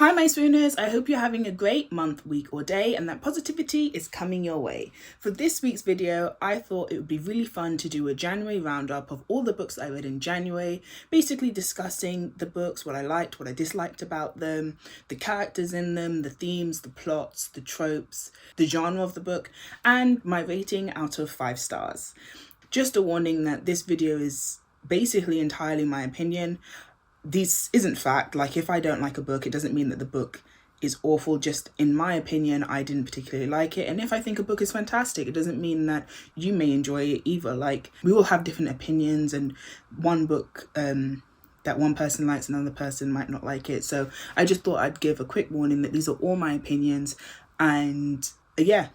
Hi my swooners, I hope you're having a great month, week or day and that positivity is coming your way. For this week's video, I thought it would be really fun to do a January roundup of all the books I read in January, basically discussing the books, what I liked, what I disliked about them, the characters in them, the themes, the plots, the tropes, the genre of the book, and my rating out of 5 stars. Just a warning that this video is basically entirely my opinion. This isn't fact. Like, if I don't like a book, it doesn't mean that the book is awful. Just in my opinion, I didn't particularly like it. And if I think a book is fantastic, it doesn't mean that you may enjoy it either. Like, we all have different opinions, and one book that one person likes, another person might not like it. So I just thought I'd give a quick warning that these are all my opinions, and yeah,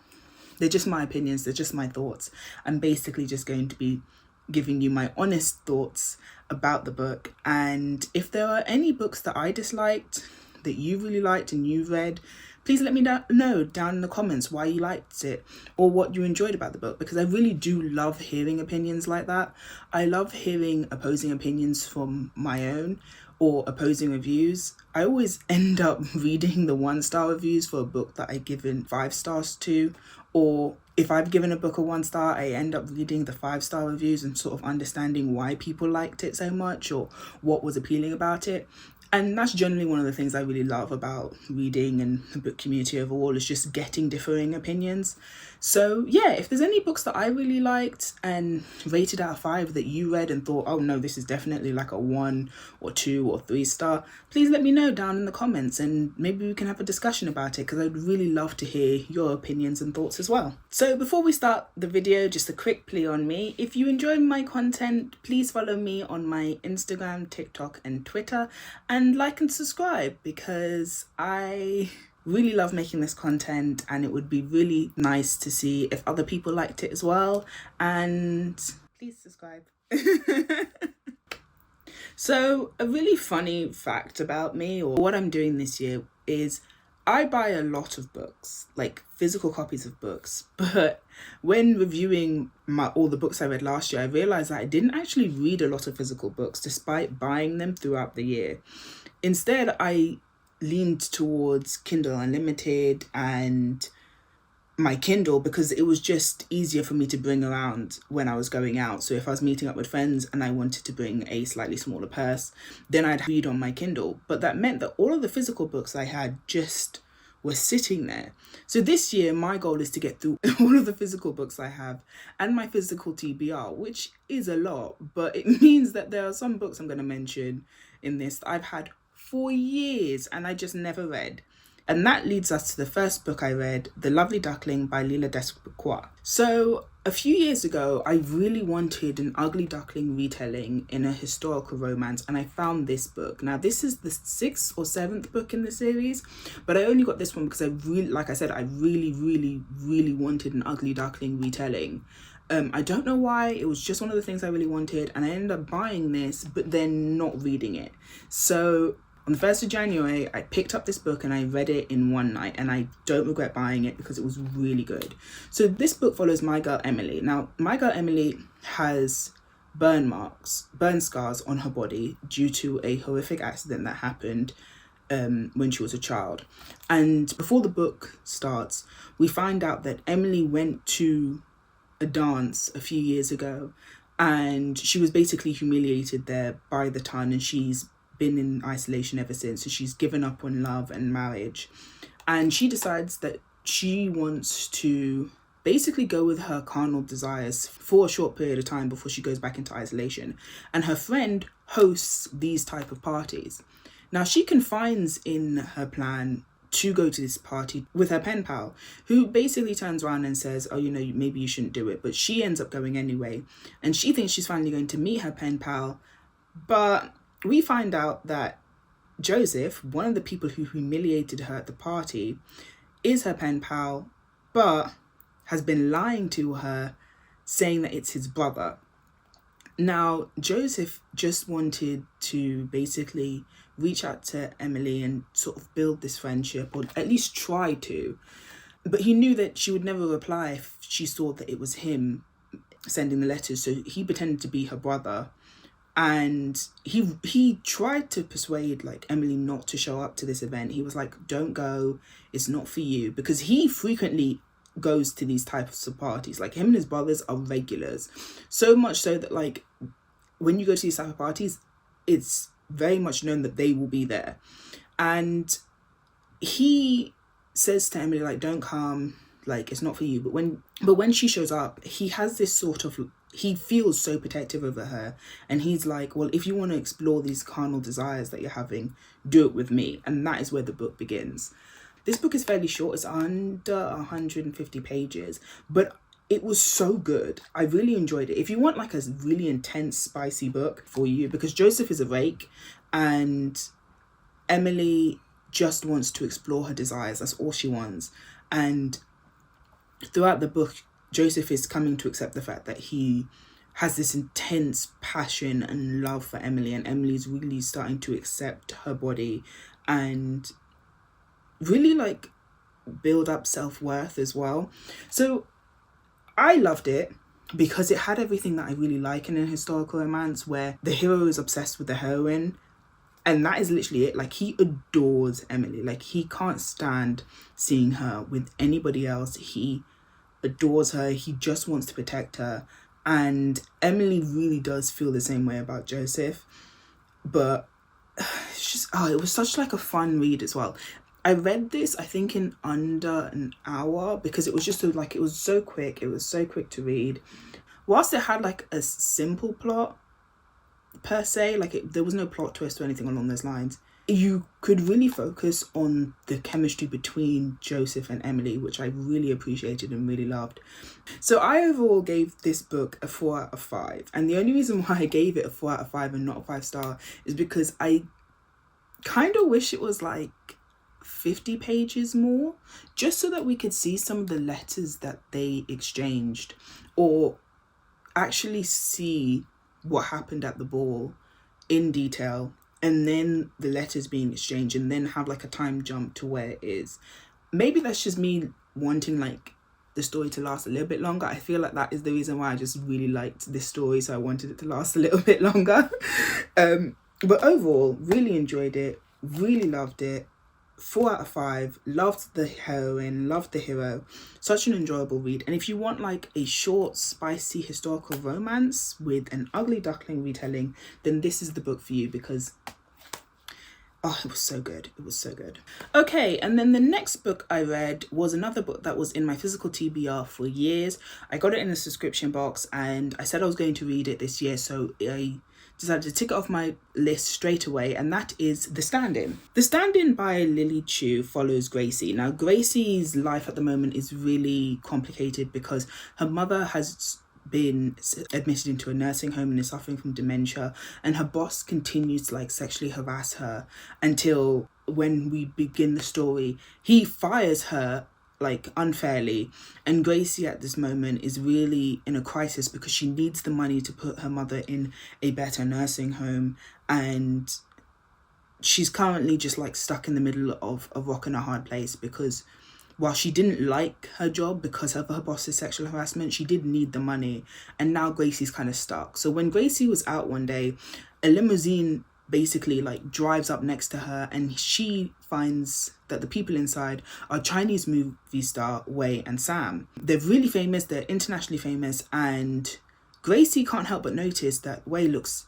they're just my opinions, they're just my thoughts. I'm basically just going to be giving you my honest thoughts about the book. And if there are any books that I disliked that you really liked and you read, please let me know down in the comments why you liked it or what you enjoyed about the book, because I really do love hearing opinions like that. I love hearing opposing opinions from my own or opposing reviews. I always end up reading the 1-star reviews for a book that I've given 5 stars to, or if I've given a book a 1 star, I end up reading the 5-star reviews and sort of understanding why people liked it so much or what was appealing about it. And that's generally one of the things I really love about reading and the book community overall, is just getting differing opinions. So yeah, if there's any books that I really liked and rated out of 5 that you read and thought, oh no, this is definitely like a 1 or 2 or 3 star, please let me know down in the comments and maybe we can have a discussion about it, because I'd really love to hear your opinions and thoughts as well. So before we start the video, just a quick plea on me. If you enjoy my content, please follow me on my Instagram, TikTok and Twitter, and like and subscribe, because I really love making this content and it would be really nice to see if other people liked it as well. And please subscribe. So a really funny fact about me, or what I'm doing this year, is I buy a lot of books, like physical copies of books, but when reviewing all the books I read last year, I realized that I didn't actually read a lot of physical books despite buying them throughout the year. Instead, I leaned towards Kindle Unlimited and my Kindle because it was just easier for me to bring around when I was going out. So if I was meeting up with friends and I wanted to bring a slightly smaller purse, then I'd read on my Kindle. But that meant that all of the physical books I had just were sitting there. So this year, my goal is to get through all of the physical books I have and my physical TBR, which is a lot, but it means that there are some books I'm going to mention in this that I've had for years and I just never read. And that leads us to the first book I read, The Lovely Duckling by Lila DiPasqua. So a few years ago, I really wanted an ugly duckling retelling in a historical romance, and I found this book. Now, this is the 6th or 7th book in the series, but I only got this one because I really, like I said, I really wanted an ugly duckling retelling. I don't know why, it was just one of the things I really wanted, and I ended up buying this, but then not reading it. So on the 1st of January, I picked up this book and I read it in one night, and I don't regret buying it because it was really good. So this book follows my girl Emily. Now, my girl Emily has burn scars on her body due to a horrific accident that happened when she was a child. And before the book starts, we find out that Emily went to a dance a few years ago and she was basically humiliated there by the ton, and she's been in isolation ever since. So she's given up on love and marriage, and she decides that she wants to basically go with her carnal desires for a short period of time before she goes back into isolation. And her friend hosts these type of parties. Now, she confides in her plan to go to this party with her pen pal, who basically turns around and says, oh, you know, maybe you shouldn't do it, but she ends up going anyway, and she thinks she's finally going to meet her pen pal. But we find out that Joseph, one of the people who humiliated her at the party, is her pen pal, but has been lying to her, saying that it's his brother. Now, Joseph just wanted to basically reach out to Emily and sort of build this friendship, or at least try to, but he knew that she would never reply if she saw that it was him sending the letters, so he pretended to be her brother And he tried to persuade like Emily not to show up to this event. He was like, don't go, it's not for you, because he frequently goes to these types of parties. Like, him and his brothers are regulars, so much so that like when you go to these type of parties, it's very much known that they will be there. And he says to Emily, like, don't come, like, it's not for you. But when she shows up, he has this sort of, he feels so protective over her, and he's like, well, if you want to explore these carnal desires that you're having, do it with me. And that is where the book begins. This book is fairly short, it's under 150 pages, but it was so good. I really enjoyed it. If you want like a really intense, spicy book for you, because Joseph is a rake and Emily just wants to explore her desires. That's all she wants. And throughout the book, Joseph is coming to accept the fact that he has this intense passion and love for Emily, and Emily's really starting to accept her body and really like build up self-worth as well. So I loved it because it had everything that I really like in a historical romance, where the hero is obsessed with the heroine, and that is literally it. Like, he adores Emily. Like, he can't stand seeing her with anybody else. He adores her. He just wants to protect her. And Emily really does feel the same way about Joseph. But it's just, it was such like a fun read as well. I read this, I think, in under an hour, because it was just like, it was so quick. It was so quick to read. Whilst it had like a simple plot per se, like there was no plot twist or anything along those lines, you could really focus on the chemistry between Joseph and Emily, which I really appreciated and really loved. So I overall gave this book a 4 out of 5. And the only reason why I gave it a 4 out of 5 and not a 5-star is because I kind of wish it was like 50 pages more, just so that we could see some of the letters that they exchanged, or actually see what happened at the ball in detail, and then the letters being exchanged, and then have like a time jump to where it is. Maybe that's just me wanting like the story to last a little bit longer. I feel like that is the reason why I just really liked this story, so I wanted it to last a little bit longer. But overall, really enjoyed it, really loved it. 4 out of 5. Loved the heroine, loved the hero. Such an enjoyable read. And if you want like a short, spicy historical romance with an ugly duckling retelling, then this is the book for you, because it was so good. It was so good. Okay, and then the next book I read was another book that was in my physical TBR for years. I got it in a subscription box, and I said I was going to read it this year, so I decided to tick it off my list straight away, and that is The Stand-In. The Stand-In by Lily Chu follows Gracie. Now, Gracie's life at the moment is really complicated because her mother has been admitted into a nursing home and is suffering from dementia, and her boss continues to like sexually harass her until, when we begin the story, he fires her like unfairly, and Gracie at this moment is really in a crisis because she needs the money to put her mother in a better nursing home, and she's currently just like stuck in the middle of a rock and a hard place, because while she didn't like her job because of her boss's sexual harassment, she did need the money, and now Gracie's kind of stuck. So when Gracie was out one day, a limousine basically like drives up next to her, and she finds that the people inside are Chinese movie star Wei and Sam. They're really famous, they're internationally famous, and Gracie can't help but notice that Wei looks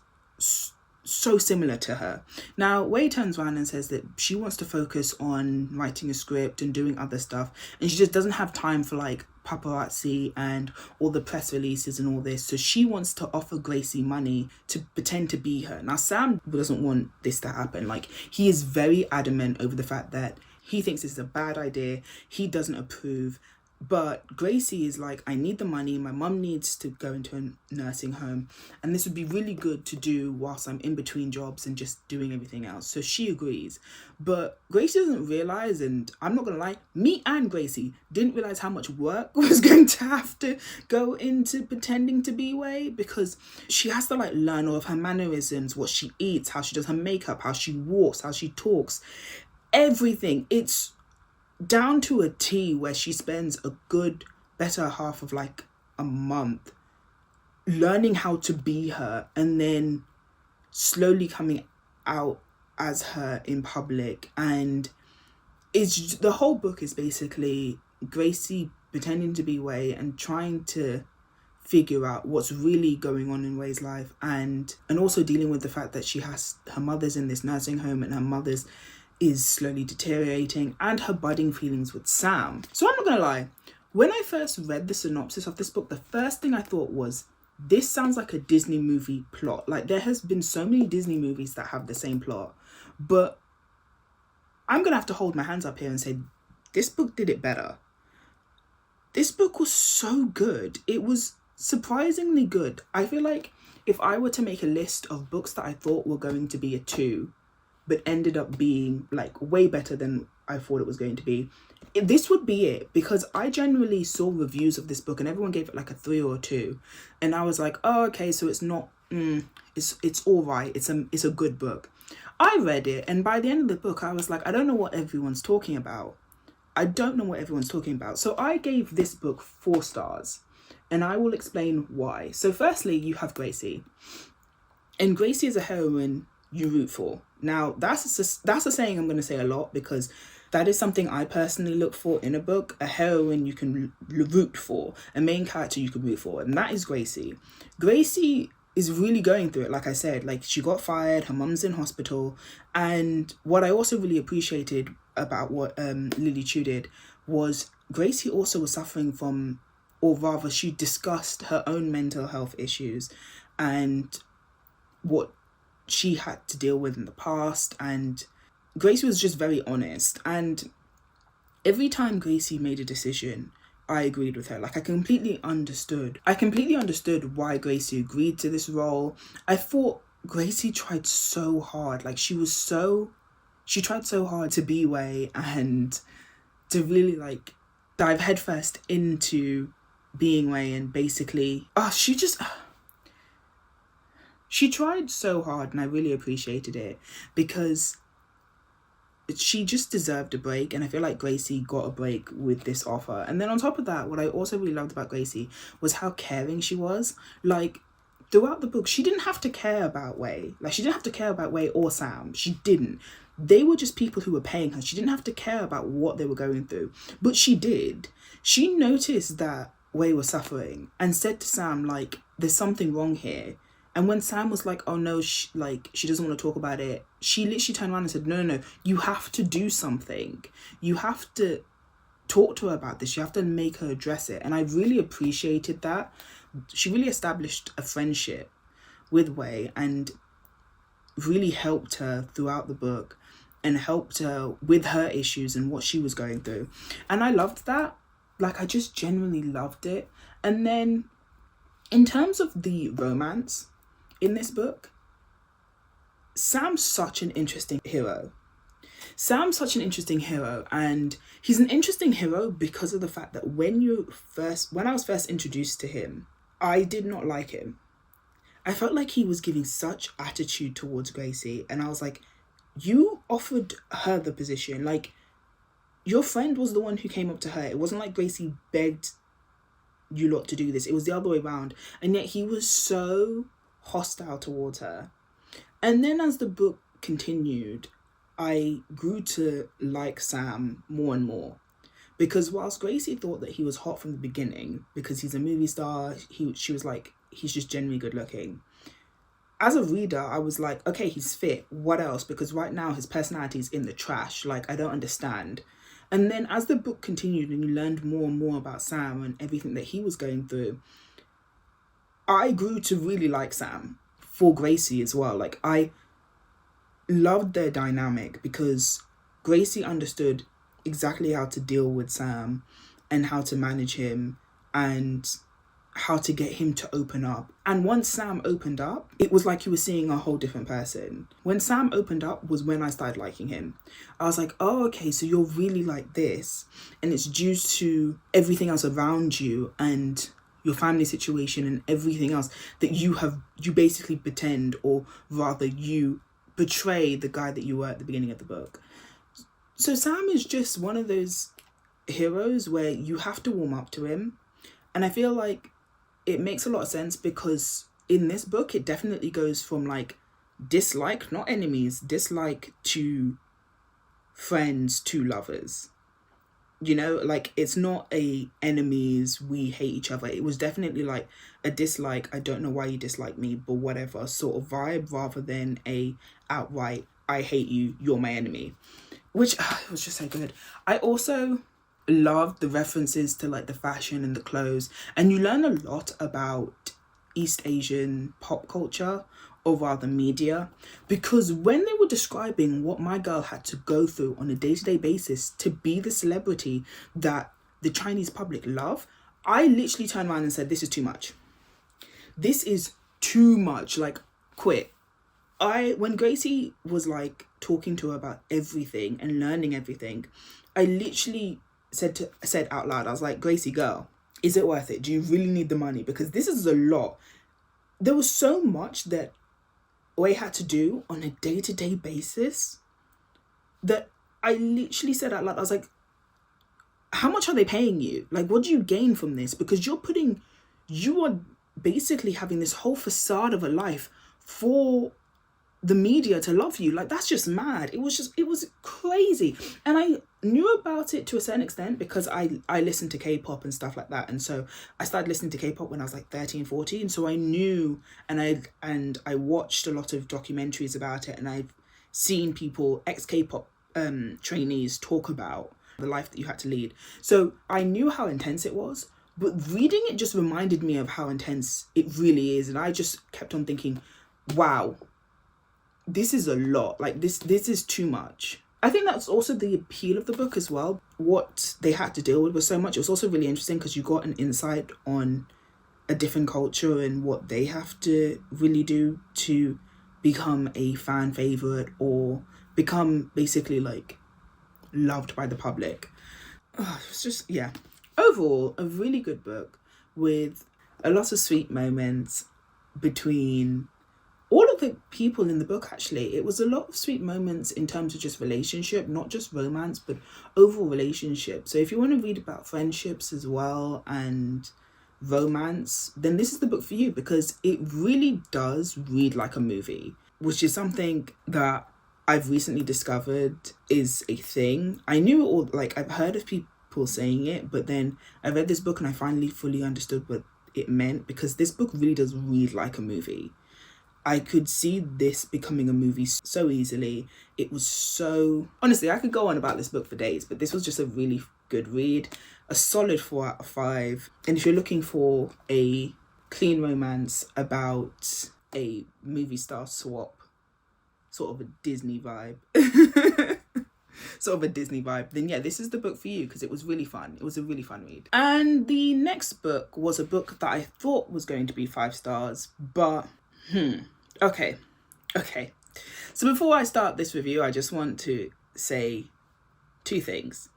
so similar to her. Now, Wei turns around and says that she wants to focus on writing a script and doing other stuff, and she just doesn't have time for like paparazzi and all the press releases and all this. So she wants to offer Gracie money to pretend to be her. Now, Sam doesn't want this to happen. Like, he is very adamant over the fact that he thinks it's a bad idea. He doesn't approve. But Gracie is like, I need the money. My mum needs to go into a nursing home, and this would be really good to do whilst I'm in between jobs and just doing everything else. So she agrees. But Gracie doesn't realise, and I'm not going to lie, me and Gracie didn't realise how much work was going to have to go into pretending to be Wei, because she has to like learn all of her mannerisms, what she eats, how she does her makeup, how she walks, how she talks, everything. It's down to a T, where she spends a good better half of like a month learning how to be her, and then slowly coming out as her in public, and it's the whole book is basically Gracie pretending to be Way and trying to figure out what's really going on in Way's life, and also dealing with the fact that her mother's in this nursing home and her mother's is slowly deteriorating, and her budding feelings with Sam. So I'm not gonna lie, when I first read the synopsis of this book, the first thing I thought was, this sounds like a Disney movie plot. Like, there has been so many Disney movies that have the same plot, but I'm gonna have to hold my hands up here and say this book did it better. This book was so good. It was surprisingly good. I feel like if I were to make a list of books that I thought were going to be a 2 but ended up being like way better than I thought it was going to be, this would be it, because I generally saw reviews of this book and everyone gave it like a 3 or a 2, and I was like, oh, okay, so it's not it's all right, it's a good book. I read it, and by the end of the book I was like, I don't know what everyone's talking about. So I gave this book 4 stars, and I will explain why. So firstly, you have Gracie, and Gracie is a heroine you root for. Now that's a saying I'm going to say a lot, because that is something I personally look for in a book: a heroine you can root for, a main character you can root for, and that is Gracie. Gracie is really going through it. Like I said, like, she got fired, her mum's in hospital, and what I also really appreciated about what Lily Chu did was Gracie also was suffering from, or rather she discussed her own mental health issues and what she had to deal with in the past, and Gracie was just very honest. And every time Gracie made a decision, I agreed with her. Like, I completely understood why Gracie agreed to this role. I thought Gracie tried so hard. Like, she tried so hard to be Way and to really like dive headfirst into being Way, and basically she tried so hard, and I really appreciated it, because she just deserved a break, and I feel like Gracie got a break with this offer. And then on top of that, what I also really loved about Gracie was how caring she was. Like, throughout the book, she didn't have to care about Way. Like, she didn't have to care about Way or Sam. She didn't. They were just people who were paying her. She didn't have to care about what they were going through. But she did. She noticed that Way was suffering and said to Sam, like, there's something wrong here. And when Sam was like, oh no, she doesn't want to talk about it, she literally turned around and said, no, you have to do something. You have to talk to her about this. You have to make her address it. And I really appreciated that. She really established a friendship with Way and really helped her throughout the book and helped her with her issues and what she was going through. And I loved that. Like, I just genuinely loved it. And then in terms of the romance in this book, Sam's such an interesting hero. And he's an interesting hero because of the fact that when I was first introduced to him, I did not like him. I felt like he was giving such attitude towards Gracie, and I was like, you offered her the position. Like, your friend was the one who came up to her. It wasn't like Gracie begged you lot to do this. It was the other way around. And yet he was so hostile towards her. And then as the book continued, I grew to like Sam more and more, because whilst Gracie thought that he was hot from the beginning because he's a movie star, she was like, he's just genuinely good looking. As a reader, I was like, okay, he's fit. What else? Because right now his personality is in the trash. Like, I don't understand. And then as the book continued and you learned more and more about Sam and everything that he was going through, I grew to really like Sam for Gracie as well. Like, I loved their dynamic because Gracie understood exactly how to deal with Sam and how to manage him and how to get him to open up. And once Sam opened up, it was like you were seeing a whole different person. When Sam opened up was when I started liking him. I was like, oh, okay, so you're really like this, and it's due to everything else around you and your family situation and everything else that you basically pretend, or rather you betray the guy that you were at the beginning of the book. So Sam is just one of those heroes where you have to warm up to him. And I feel like it makes a lot of sense because in this book, it definitely goes from like dislike, not enemies, dislike to friends to lovers. You know, like, it's not a enemies, we hate each other. It was definitely like a dislike, I don't know why you dislike me, but whatever sort of vibe, rather than a outright, I hate you, you're my enemy. Which it was just so good. I also loved the references to like the fashion and the clothes, and you learn a lot about East Asian pop culture, or rather media, because when they were describing what my girl had to go through on a day-to-day basis to be the celebrity that the Chinese public love, I literally turned around and said, this is too much. This is too much, like, quit. When Gracie was like talking to her about everything and learning everything, I literally said out loud, I was like, Gracie girl, is it worth it? Do you really need the money? Because this is a lot. There was so much that I had to do on a day-to-day basis that I literally said out loud, I was like, how much are they paying you? Like, what do you gain from this? Because you are basically having this whole facade of a life for the media to love you. Like, that's just mad. It was crazy. And I knew about it to a certain extent because I listened to K-pop and stuff like that. And so I started listening to K-pop when I was like 13, 14. So I knew, and I watched a lot of documentaries about it, and I've seen people, ex-K-pop trainees, talk about the life that you had to lead. So I knew how intense it was, but reading it just reminded me of how intense it really is. And I just kept on thinking, wow, this is a lot. Like, this is too much. I think that's also the appeal of the book as well. What they had to deal with was so much. It was also really interesting because you got an insight on a different culture and what they have to really do to become a fan favorite or become basically like loved by the public. It's just, yeah. Overall, a really good book with a lot of sweet moments between all of the people in the book. Actually, it was a lot of sweet moments in terms of just relationship, not just romance, but overall relationship. So if you want to read about friendships as well and romance, then this is the book for you, because it really does read like a movie, which is something that I've recently discovered is a thing. I knew it all, like, I've heard of people saying it, but then I read this book and I finally fully understood what it meant, because this book really does read like a movie. I could see this becoming a movie so easily. It was so... Honestly, I could go on about this book for days, but this was just a really good read. A solid 4 out of 5. And if you're looking for a clean romance about a movie star swap, sort of a Disney vibe, then yeah, this is the book for you, because it was really fun. It was a really fun read. And the next book was a book that I thought was going to be 5 stars, but... Okay. So before I start this review, I just want to say 2 things.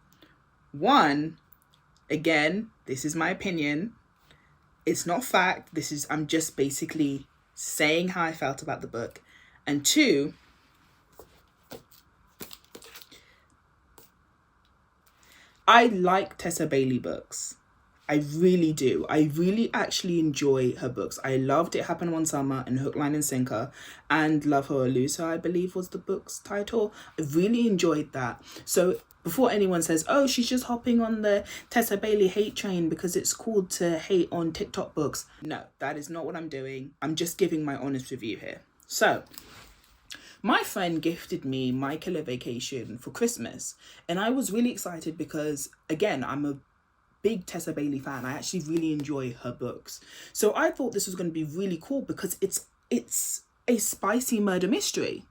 1, again, this is my opinion. It's not fact. I'm just basically saying how I felt about the book. And 2, I like Tessa Bailey books. I really do. I really actually enjoy her books. I loved It Happened One Summer and Hook, Line and Sinker, and Love Her or Lose Her, I believe was the book's title. I really enjoyed that. So before anyone says, oh, she's just hopping on the Tessa Bailey hate train because it's cool to hate on TikTok books. No, that is not what I'm doing. I'm just giving my honest review here. So, my friend gifted me My Killer Vacation for Christmas, and I was really excited because, again, I'm a big Tessa Bailey fan. I actually really enjoy her books. So I thought this was going to be really cool because it's a spicy murder mystery.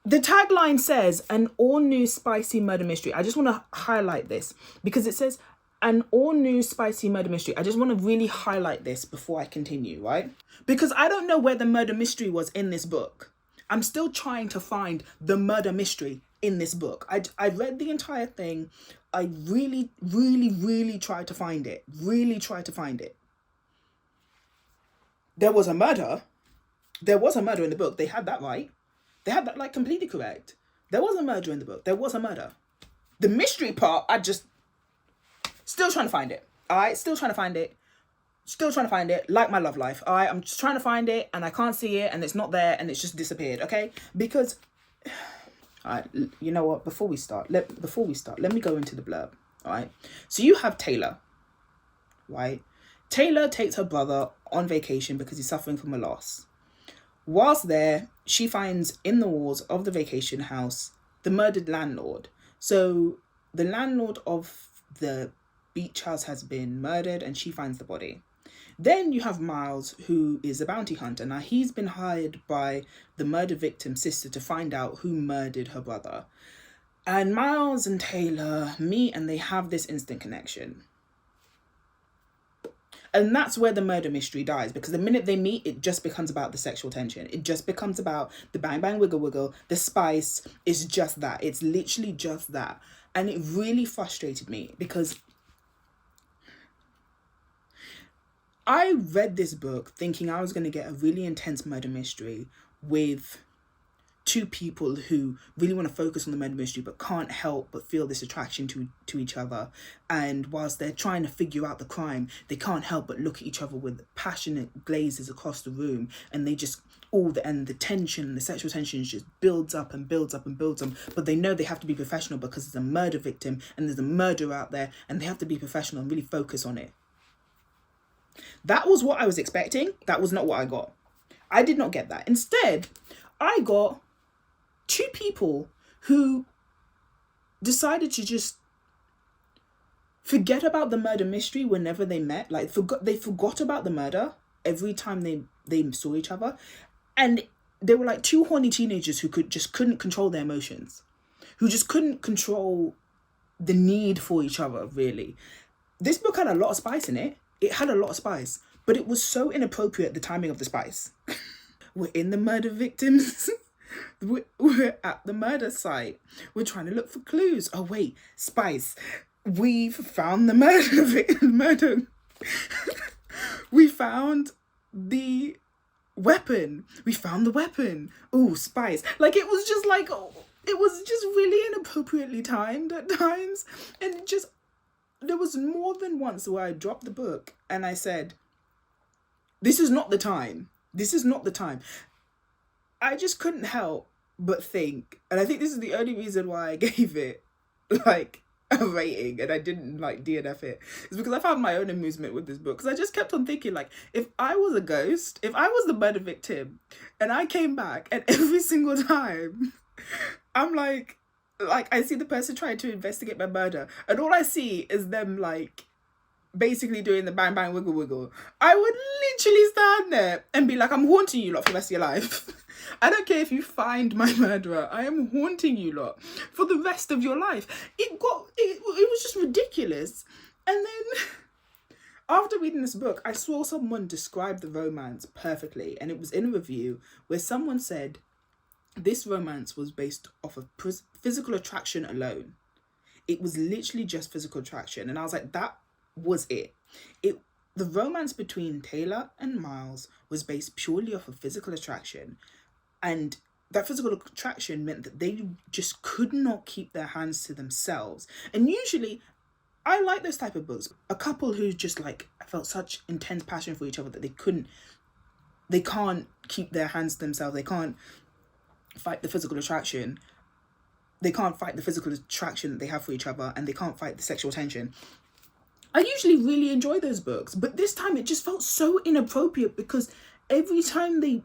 The tagline says an all-new spicy murder mystery. I just want to highlight this because it says an all-new spicy murder mystery. I just want to really highlight this before I continue, right? Because I don't know where the murder mystery was in this book. I'm still trying to find the murder mystery in this book. I read the entire thing. I really, really, really tried to find it. There was a murder. There was a murder in the book. They had that right. They had that like completely correct. There was a murder in the book. There was a murder. The mystery part, I just still trying to find it. All right, still trying to find it. Still trying to find it, like my love life. All right, I'm just trying to find it and I can't see it and it's not there and it's just disappeared. Okay, because all right, you know what? Before we start, let me go into the blurb. All right, so you have Taylor, right? Taylor takes her brother on vacation because he's suffering from a loss. Whilst there, she finds in the walls of the vacation house the murdered landlord. So the landlord of the beach house has been murdered and she finds the body. Then you have Miles, who is a bounty hunter. Now, he's been hired by the murder victim's sister to find out who murdered her brother. And Miles and Taylor meet and they have this instant connection. And that's where the murder mystery dies, because the minute they meet, it just becomes about the sexual tension. It just becomes about the bang, bang, wiggle, wiggle. The spice is just that. It's literally just that. And it really frustrated me because I read this book thinking I was going to get a really intense murder mystery with two people who really want to focus on the murder mystery but can't help but feel this attraction to each other. And whilst they're trying to figure out the crime, they can't help but look at each other with passionate glazes across the room, and they just the tension, the sexual tension just builds up and builds up and builds up. But they know they have to be professional because there's a murder victim and there's a murder out there, and they have to be professional and really focus on it. That was what I was expecting. That was not what I got. I did not get that. Instead, I got two people who decided to just forget about the murder mystery whenever they met. Like, they forgot about the murder every time they saw each other. And they were like two horny teenagers who couldn't control their emotions, who just couldn't control the need for each other, really. This book had a lot of spice in it. It had a lot of spice, but it was so inappropriate, the timing of the spice. We're in the murder victims. We're at the murder site. We're trying to look for clues. Oh, wait, spice. We've found the murder. We found the weapon. We found the weapon. Ooh, spice. Like, it was just like, it was just really inappropriately timed at times. And it just, there was more than once where I dropped the book and I said, this is not the time. This is not the time. I just couldn't help but think, and I think this is the only reason why I gave it like a rating and I didn't like DNF it, is because I found my own amusement with this book. Because I just kept on thinking, like, if I was a ghost, if I was the murder victim and I came back and every single time I'm like I see the person trying to investigate my murder and all I see is them like basically doing the bang bang wiggle wiggle, I would literally stand there and be like, I'm haunting you lot for the rest of your life. I don't care if you find my murderer, I am haunting you lot for the rest of your life. It was just ridiculous. And then after reading this book, I saw someone describe the romance perfectly, and it was in a review where someone said this romance was based off of physical attraction alone. It was literally just physical attraction. And I was like, that was it. The romance between Taylor and Miles was based purely off of physical attraction, and that physical attraction meant that they just could not keep their hands to themselves. And usually I like those type of books, a couple who just like felt such intense passion for each other that they can't keep their hands to themselves. They can't fight the physical attraction. They can't fight the physical attraction that they have for each other, and they can't fight the sexual tension. I usually really enjoy those books, but this time it just felt so inappropriate because every time they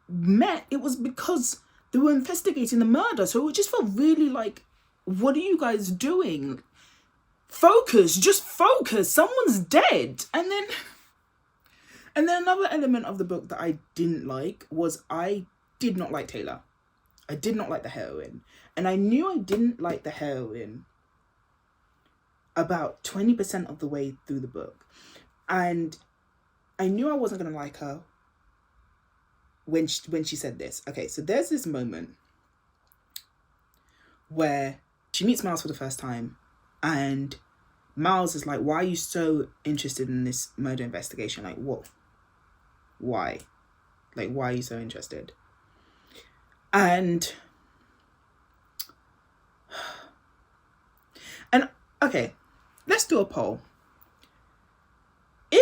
met, it was because they were investigating the murder. So it just felt really like, what are you guys doing? Focus, just focus. Someone's dead. And then another element of the book that I didn't like was I did not like Taylor. I did not like the heroine. And I knew I didn't like the heroine about 20% of the way through the book. And I knew I wasn't going to like her when she said this. Okay, so there's this moment where she meets Miles for the first time, and Miles is like, why are you so interested in this murder investigation? Like, what? Why? Like, why are you so interested? And okay, let's do a poll. In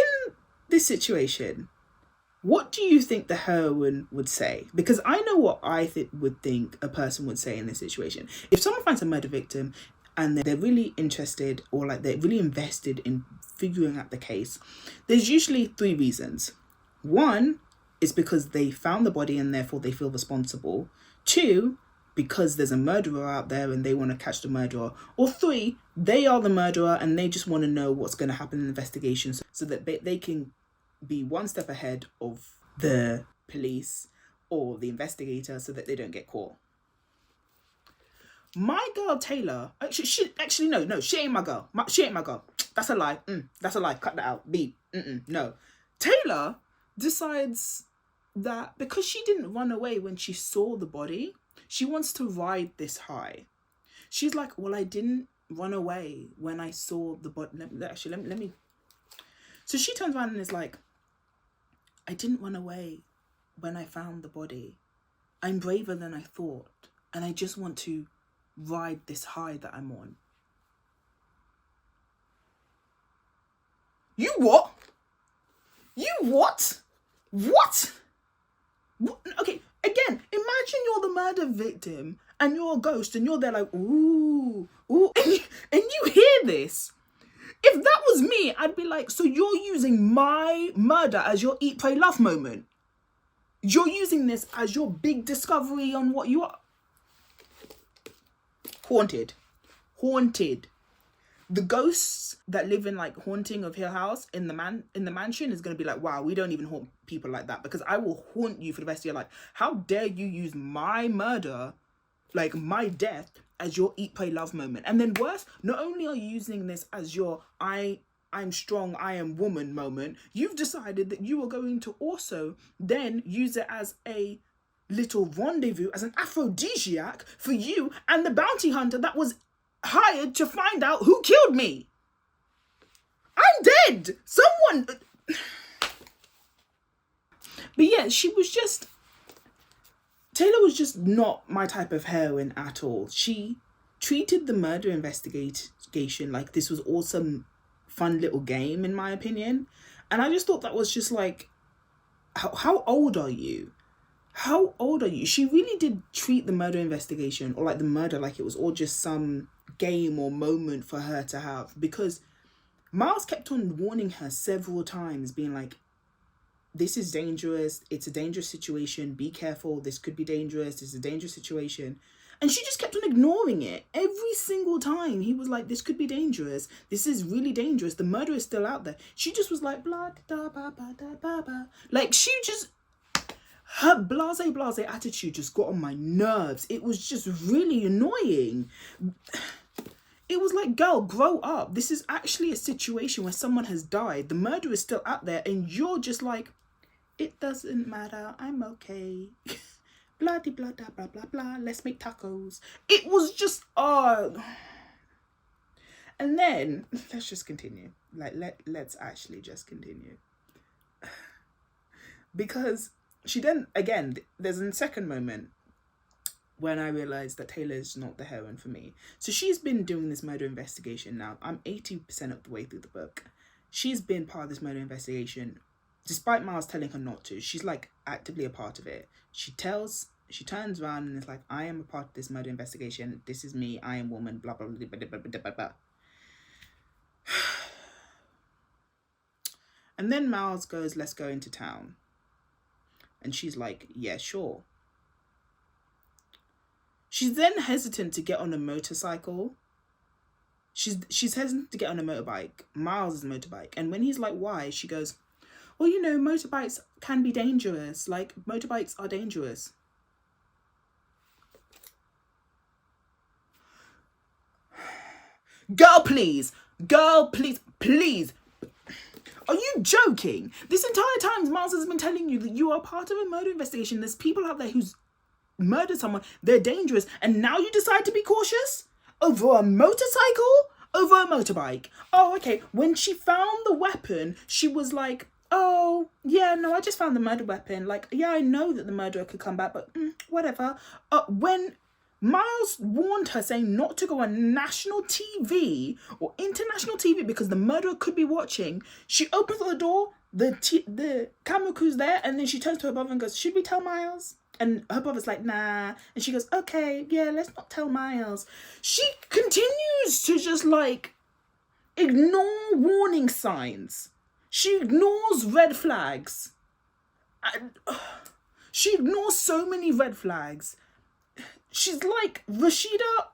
this situation, what do you think the heroine would say? Because I know what I would think a person would say in this situation. If someone finds a murder victim and they're really interested, or like they're really invested in figuring out the case, there's usually 3 reasons. 1 is because they found the body and therefore they feel responsible. 2, because there's a murderer out there and they want to catch the murderer. Or 3, they are the murderer and they just want to know what's going to happen in the investigation so that they can be one step ahead of the police or the investigator so that they don't get caught. My girl Taylor, she ain't my girl. She ain't my girl. That's a lie. That's a lie. Cut that out. Beep. No. Taylor decides that because she didn't run away when she saw the body, she wants to ride this high. She's like, well, I didn't run away when I saw the body. Let me. So she turns around and is like, I didn't run away when I found the body. I'm braver than I thought. And I just want to ride this high that I'm on. You what? You what? What? Okay, again, imagine you're the murder victim and you're a ghost and you're there like, ooh, and you hear this. If that was me, I'd be like, so you're using my murder as your eat, pray, love moment. You're using this as your big discovery on what you are. Haunted. The ghosts that live in like haunting of Hill House in the mansion is going to be like, wow, we don't even haunt people like that, because I will haunt you for the rest of your life. How dare you use my murder, like my death, as your eat, pray, love moment. And then worse, not only are you using this as your I'm strong, I am woman moment, you've decided that you are going to also then use it as a little rendezvous, as an aphrodisiac for you and the bounty hunter that was hired to find out who killed me. I'm dead. Someone. But yeah, Taylor was just not my type of heroine at all. She treated the murder investigation like this was awesome, fun little game, in my opinion. And I just thought that was just like, how old are you? How old are you? She really did treat the murder investigation, or like the murder, like it was all just some game or moment for her to have, because Miles kept on warning her several times, being like, this is dangerous, it's a dangerous situation, be careful, this could be dangerous, this is a dangerous situation. And she just kept on ignoring it. Every single time he was like, this could be dangerous, this is really dangerous, the murder is still out there. She just was like, blah, da, ba, ba, da, ba, ba. Like, her blase attitude just got on my nerves. It was just really annoying. It was like, girl, grow up. This is actually a situation where someone has died. The murder is still out there and you're just like, it doesn't matter, I'm okay. Blah, de, blah, da, blah, blah, blah. Let's make tacos. It was just, And then, let's just continue. Like, let's actually just continue. Because she then, again, there's a second moment when I realised that Taylor is not the heroine for me. So she's been doing this murder investigation now. I'm 80% of the way through the book. She's been part of this murder investigation, despite Miles telling her not to. She's like actively a part of it. She turns around and is like, I am a part of this murder investigation. This is me. I am woman. Blah, blah, blah, blah, blah, blah, blah, blah. And then Miles goes, let's go into town. And she's like, yeah, sure. She's then hesitant to get on a motorcycle. She's hesitant to get on a motorbike. Miles' motorbike. And when he's like, why? She goes, well, you know, motorbikes can be dangerous. Like, motorbikes are dangerous. Girl, please. Are you joking? This entire time, Miles has been telling you that you are part of a murder investigation. There's people out there who's murdered someone. They're dangerous. And now you decide to be cautious? Over a motorcycle? Over a motorbike? Oh, okay. When she found the weapon, she was like, oh, yeah, no, I just found the murder weapon. Like, yeah, I know that the murderer could come back, but whatever. When Miles warned her, saying not to go on national TV or international TV because the murderer could be watching, she opens the door the camera crew's there, and then she turns to her brother and goes, should we tell Miles? And her brother's like, nah. And she goes, okay, yeah, let's not tell Miles. She continues to just like ignore warning signs. She ignores red flags. And she ignores so many red flags. She's like Rashida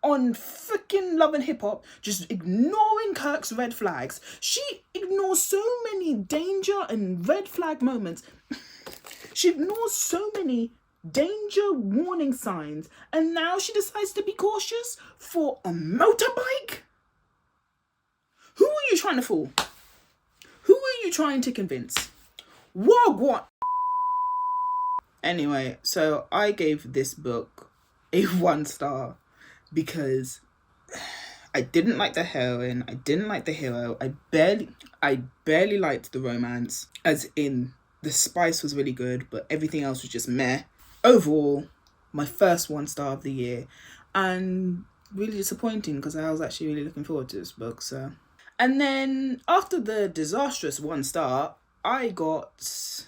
on freaking Love and Hip Hop, just ignoring Kirk's red flags. She ignores so many danger and red flag moments. She ignores so many danger warning signs, and now she decides to be cautious for a motorbike? Who are you trying to fool? Who are you trying to convince? What? Anyway, so I gave this book a 1 star because I didn't like the heroine, I didn't like the hero, I barely liked the romance, as in the spice was really good, but everything else was just meh. Overall, my first 1 star of the year, and really disappointing because I was actually really looking forward to this book. So, and then after the disastrous 1 star, I got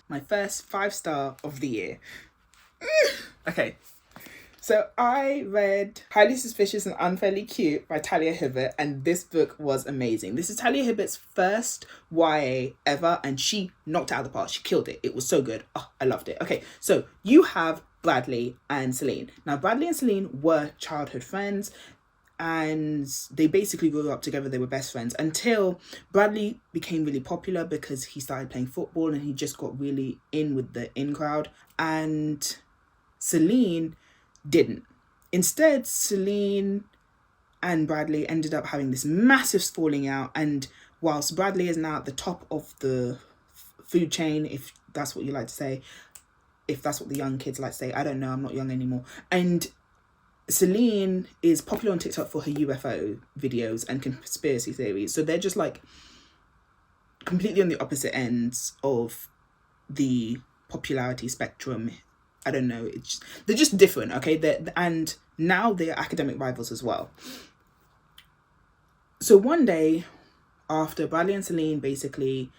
my first 5 star of the year. Okay, so I read Highly Suspicious and Unfairly Cute by Talia Hibbert, and this book was amazing. This is Talia Hibbert's first YA ever, and she knocked it out of the park. She killed it. It was so good. Oh, I loved it. Okay, so you have Bradley and Celine. Now, Bradley and Celine were childhood friends, and they basically grew up together. They were best friends until Bradley became really popular because he started playing football and he just got really in with the in crowd, and Celine didn't. Instead, Celine and Bradley ended up having this massive falling out, and whilst Bradley is now at the top of the food chain, if that's what you like to say, if that's what the young kids like to say, I don't know, I'm not young anymore, and Celine is popular on TikTok for her UFO videos and conspiracy theories, so they're just like completely on the opposite ends of the popularity spectrum. I don't know, they're just different, okay? And now they're academic rivals as well. So one day, after Bradley and Celine basically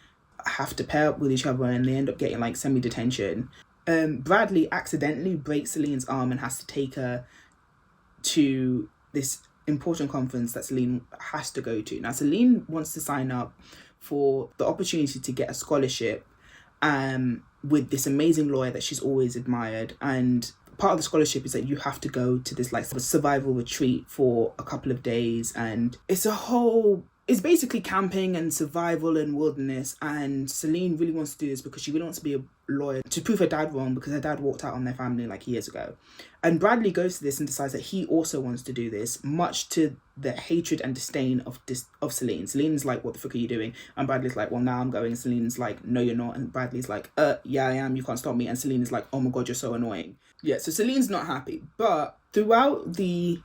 have to pair up with each other and they end up getting like semi-detention, Bradley accidentally breaks Celine's arm and has to take her to this important conference that Celine has to go to. Now, Celine wants to sign up for the opportunity to get a scholarship with this amazing lawyer that she's always admired, and part of the scholarship is that you have to go to this like survival retreat for a couple of days, and it's basically camping and survival and wilderness, and Celine really wants to do this because she really wants to be a lawyer to prove her dad wrong, because her dad walked out on their family like years ago. And Bradley goes to this and decides that he also wants to do this, much to the hatred and disdain of Celine. Celine's like, what the fuck are you doing? And Bradley's like, well, now I'm going. And Celine's like, no, you're not. And Bradley's like, yeah, I am. You can't stop me. And Celine is like, oh my God, you're so annoying. Yeah, so Celine's not happy. But throughout the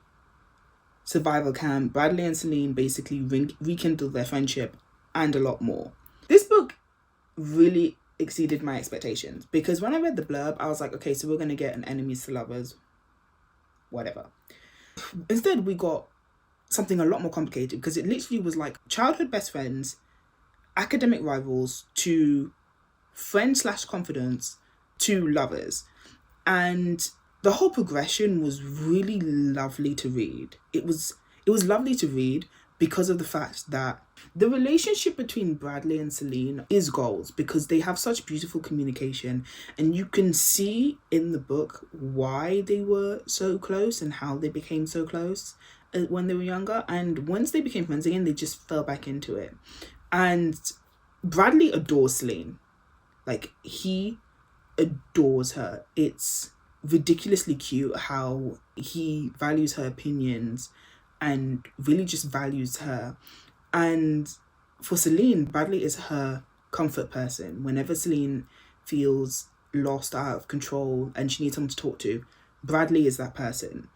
survival camp, Bradley and Celine basically rekindle their friendship and a lot more. This book really exceeded my expectations, because when I read the blurb, I was like, okay, so we're going to get an enemies to lovers, whatever. Instead, we got something a lot more complicated, because it literally was like childhood best friends, academic rivals, to friend/confidants, to lovers. And the whole progression was really lovely to read. It was lovely to read because of the fact that the relationship between Bradley and Celine is goals, because they have such beautiful communication, and you can see in the book why they were so close and how they became so close when they were younger. And once they became friends again, they just fell back into it. And Bradley adores Celine. Like, he adores her. It's ridiculously cute how he values her opinions and really just values her. And for Celine, Bradley is her comfort person. Whenever Celine feels lost, out of control, and she needs someone to talk to, Bradley is that person.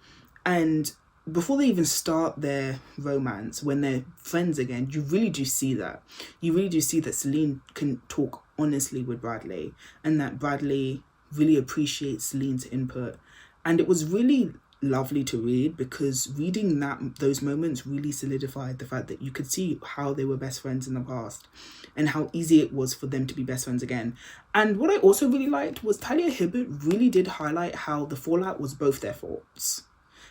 And before they even start their romance, when they're friends again, you really do see that. You really do see that Celine can talk honestly with Bradley, and that Bradley really appreciates Celine's input. And it was really lovely to read, because reading those moments really solidified the fact that you could see how they were best friends in the past and how easy it was for them to be best friends again. And what I also really liked was Talia Hibbert really did highlight how the fallout was both their faults,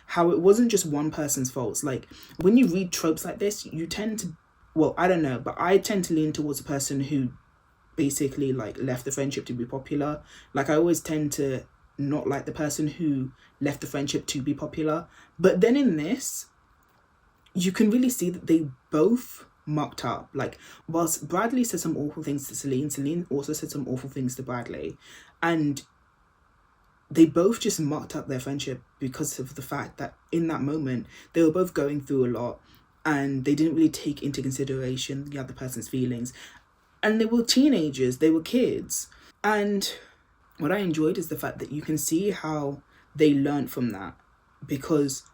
how it wasn't just one person's faults. Like, when you read tropes like this, you tend to, well, I don't know, but I tend to lean towards a person who basically like left the friendship to be popular. Like, I always tend to not like the person who left the friendship to be popular. But then in this, you can really see that they both mucked up. Like, whilst Bradley said some awful things to Celine also said some awful things to Bradley, and they both just mucked up their friendship because of the fact that in that moment they were both going through a lot and they didn't really take into consideration the other person's feelings. And they were teenagers, they were kids. And what I enjoyed is the fact that you can see how they learned from that, because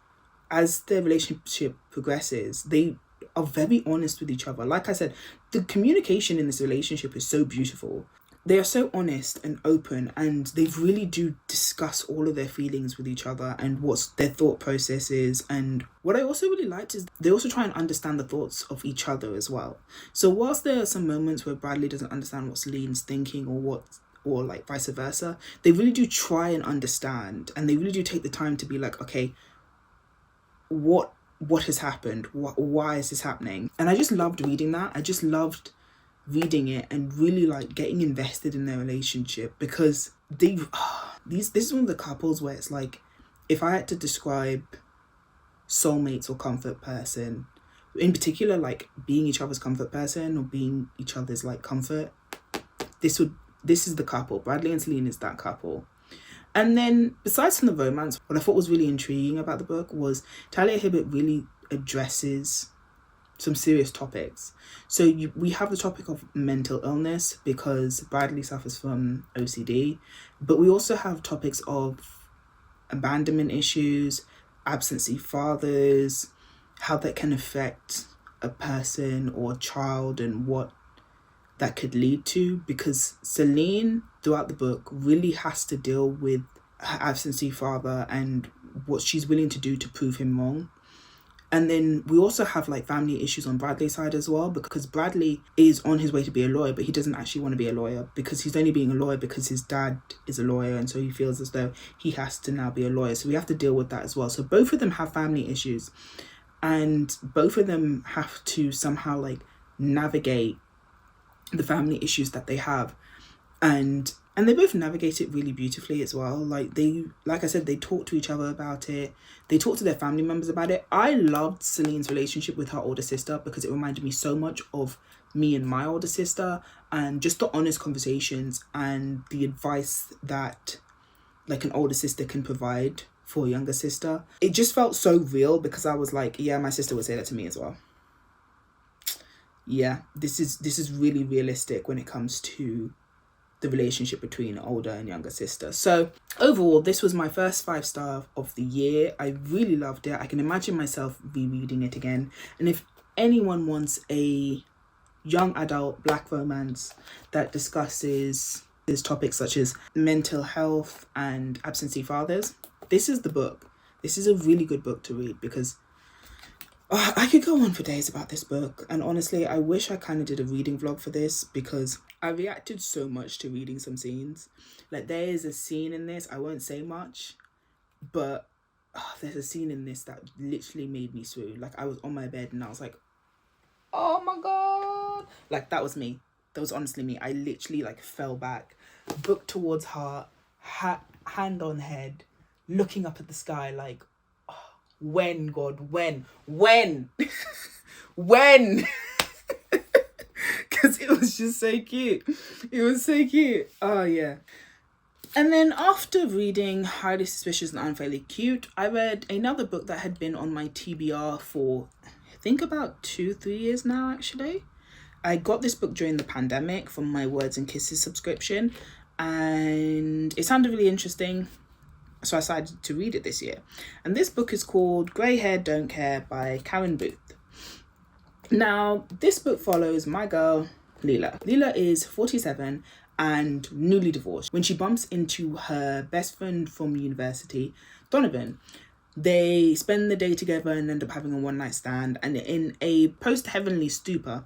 as their relationship progresses, they are very honest with each other. Like I said, the communication in this relationship is so beautiful. They are so honest and open, and they really do discuss all of their feelings with each other and what their thought process is. And what I also really liked is they also try and understand the thoughts of each other as well. So whilst there are some moments where Bradley doesn't understand what Celine's thinking or like vice versa, they really do try and understand, and they really do take the time to be like, okay, what has happened? Why is this happening? And I just loved reading that. I just loved reading it and really like getting invested in their relationship, because this is one of the couples where it's like, if I had to describe soulmates or comfort person, in particular, like being each other's comfort person or being each other's like comfort, this is the couple. Bradley and Celine is that couple. And then besides from the romance, what I thought was really intriguing about the book was Talia Hibbert really addresses some serious topics. So we have the topic of mental illness, because Bradley suffers from OCD, but we also have topics of abandonment issues, absentee fathers, how that can affect a person or a child, and what that could lead to, because Celine throughout the book really has to deal with her absentee father and what she's willing to do to prove him wrong. And then we also have like family issues on Bradley's side as well, because Bradley is on his way to be a lawyer, but he doesn't actually want to be a lawyer, because he's only being a lawyer because his dad is a lawyer, and so he feels as though he has to now be a lawyer. So we have to deal with that as well. So both of them have family issues, and both of them have to somehow like navigate the family issues that they have, and they both navigate it really beautifully as well. Like I said, they talk to each other about it, they talk to their family members about it. I loved Celine's relationship with her older sister, because it reminded me so much of me and my older sister, and just the honest conversations and the advice that like an older sister can provide for a younger sister. It just felt so real, because I was like, yeah, my sister would say that to me as well. Yeah, this is really realistic when it comes to the relationship between older and younger sister. So overall, this was my first 5-star of the year. I really loved it. I can imagine myself rereading it again. And if anyone wants a young adult black romance that discusses these topics such as mental health and absentee fathers, this is the book. This is a really good book to read, because I could go on for days about this book. And honestly, I wish I kind of did a reading vlog for this, because I reacted so much to reading some scenes. Like, there is a scene in this, I won't say much, but there's a scene in this that literally made me swoon. Like, I was on my bed and I was like, oh my god. Like, that was me. That was honestly me. I literally like fell back, book towards heart, hand on head, looking up at the sky like, when, God, when when because it was just so cute. It was so cute. Oh yeah. And then after reading Highly Suspicious and Unfairly Cute, I read another book that had been on my TBR for I think about 2-3 years now. Actually, I got this book during the pandemic from my Words and Kisses subscription, and it sounded really interesting, so I decided to read it this year. And this book is called Grey Hair Don't Care by Karen Booth. Now, this book follows my girl, Lila. Lila is 47 and newly divorced when she bumps into her best friend from university, Donovan. They spend the day together and end up having a one night stand. And in a post-heavenly stupor,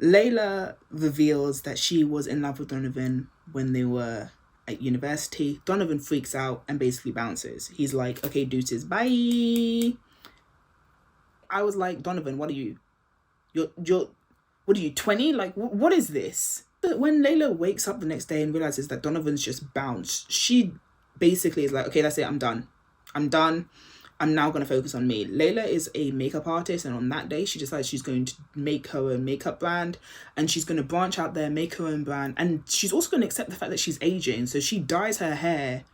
Layla reveals that she was in love with Donovan when they were at university. Donovan freaks out and basically bounces. He's like, okay, deuces, bye. I was like, Donovan, what are you? You're what are you, 20? Like, what is this? But when Layla wakes up the next day and realizes that Donovan's just bounced, she basically is like, okay, that's it, I'm done. I'm now going to focus on me. Layla is a makeup artist, and on that day, she decides she's going to make her own makeup brand, and she's going to branch out there, make her own brand, and she's also going to accept the fact that she's aging. So she dyes her hair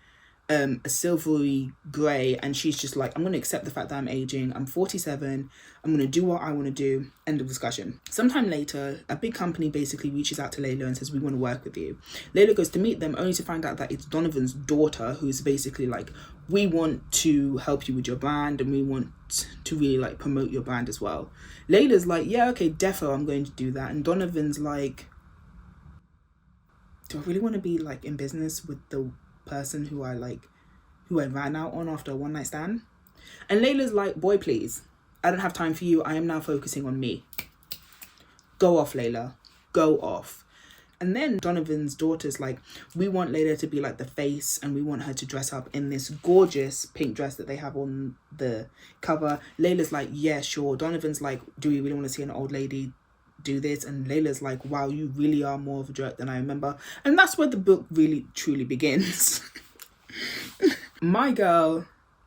a silvery grey, and she's just like, I'm going to accept the fact that I'm aging. I'm 47. I'm going to do what I want to do. End of discussion. Sometime later, a big company basically reaches out to Layla and says, we want to work with you. Layla goes to meet them only to find out that it's Donovan's daughter, who's basically like, we want to help you with your brand and we want to really like promote your brand as well. Layla's like, yeah, okay, defo, I'm going to do that. And Donovan's like, do I really want to be like in business with the person who I ran out on after a one night stand? And Layla's like, boy, please, I don't have time for you. I am now focusing on me. Go off, Layla. Go off. And then Donovan's daughter's like, we want Layla to be like the face, and we want her to dress up in this gorgeous pink dress that they have on the cover. Layla's like, yeah, sure. Donovan's like, do we really want to see an old lady do this? And Layla's like, wow, you really are more of a jerk than I remember. And that's where the book really truly begins. My girl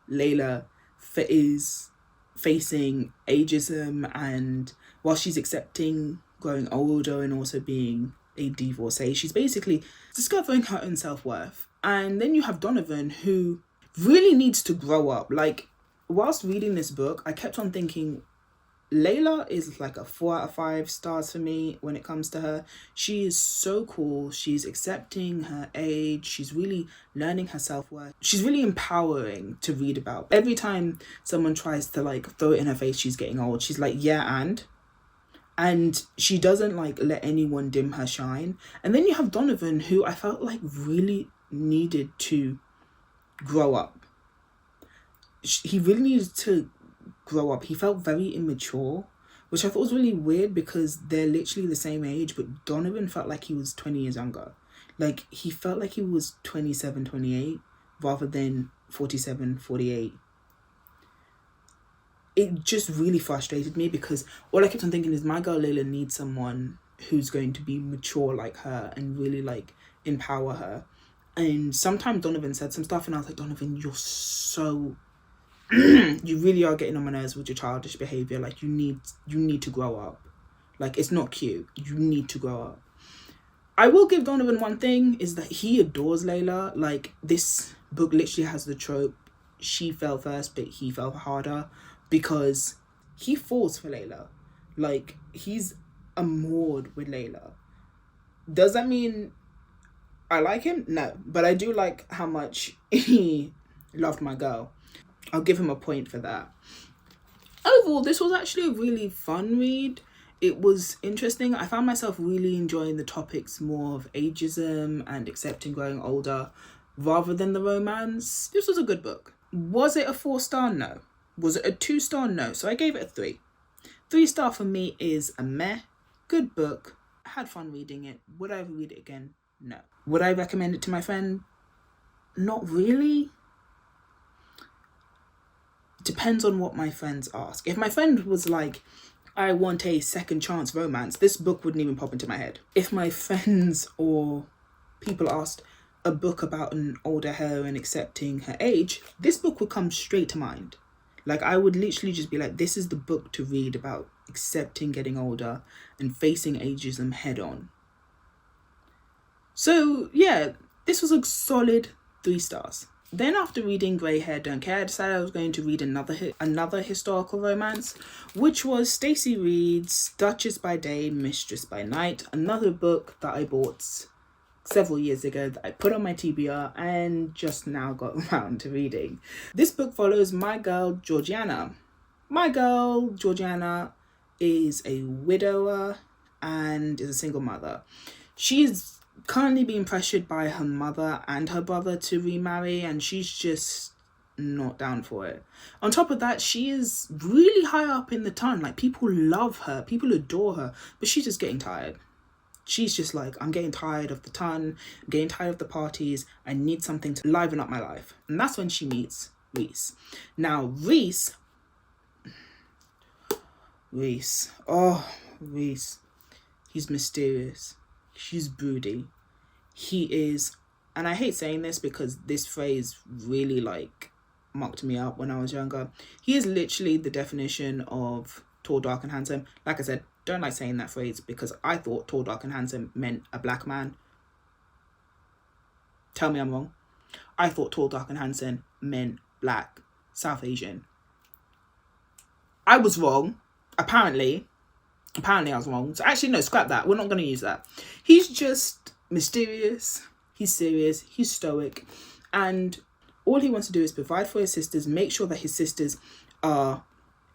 Layla is facing ageism, and while she's accepting growing older and also being a divorcee, she's basically discovering her own self-worth. And then you have Donovan, who really needs to grow up. Like, whilst reading this book, I kept on thinking, Layla is like a 4 out of 5 stars for me when it comes to her. She is so cool. She's accepting her age. She's really learning her self-worth. She's really empowering to read about. Every time someone tries to like throw it in her face, she's getting old, she's like, yeah, and she doesn't like let anyone dim her shine. And then you have Donovan, who I felt like really needed to grow up. He really needed to grow up. He felt very immature, which I thought was really weird because they're literally the same age, but Donovan felt like he was 20 years younger. Like, he felt like he was 27, 28 rather than 47, 48. It just really frustrated me because all I kept on thinking is, my girl Lila needs someone who's going to be mature like her and really like empower her. And sometimes Donovan said some stuff and I was like, Donovan, you're so you really are getting on my nerves with your childish behavior. Like, you need to grow up. Like, it's not cute. You need to grow up. I will give Donovan one thing, is that he adores Layla. Like, this book literally has the trope, she fell first but he fell harder, because he falls for Layla. Like, he's amored with Layla. Does that mean I like him? No, but I do like how much he loved my girl. I'll give him a point for that. Overall, this was actually a really fun read. It was interesting. I found myself really enjoying the topics more of ageism and accepting growing older rather than the romance. This was a good book. Was it a 4-star? No. Was it a 2-star? No. So I gave it a 3. 3-star for me is a meh. Good book. I had fun reading it. Would I ever read it again? No. Would I recommend it to my friend? Not really. Depends on what my friends ask. If my friend was like, I want a second chance romance, this book wouldn't even pop into my head. If my friends or people asked a book about an older heroine accepting her age, this book would come straight to mind. Like, I would literally just be like, this is the book to read about accepting getting older and facing ageism head on. So yeah, this was a solid 3 stars. Then after reading Grey Hair Don't Care, I decided I was going to read another historical romance, which was Stacy Reid's Duchess by Day, Mistress by Night, another book that I bought several years ago that I put on my TBR and just now got around to reading. This book follows my girl Georgiana. My girl Georgiana is a widower and is a single mother. She's currently being pressured by her mother and her brother to remarry, and she's just not down for it. On top of that, she is really high up in the ton. Like, people love her, people adore her, but she's just getting tired. She's just like, I'm getting tired of the ton, I'm getting tired of the parties, I need something to liven up my life. And that's when she meets Reese. Now, Reese, he's mysterious, he's broody, he is, and I hate saying this because this phrase really like mucked me up when I was younger, he is literally the definition of tall, dark and handsome. Like I said, don't like saying that phrase because I thought tall, dark and handsome meant a black man. Tell me I'm wrong. I thought tall, dark and handsome meant black, South Asian. I was wrong. Apparently I was wrong. So actually, no, scrap that. We're not going to use that. He's just mysterious. He's serious. He's stoic. And all he wants to do is provide for his sisters, make sure that his sisters are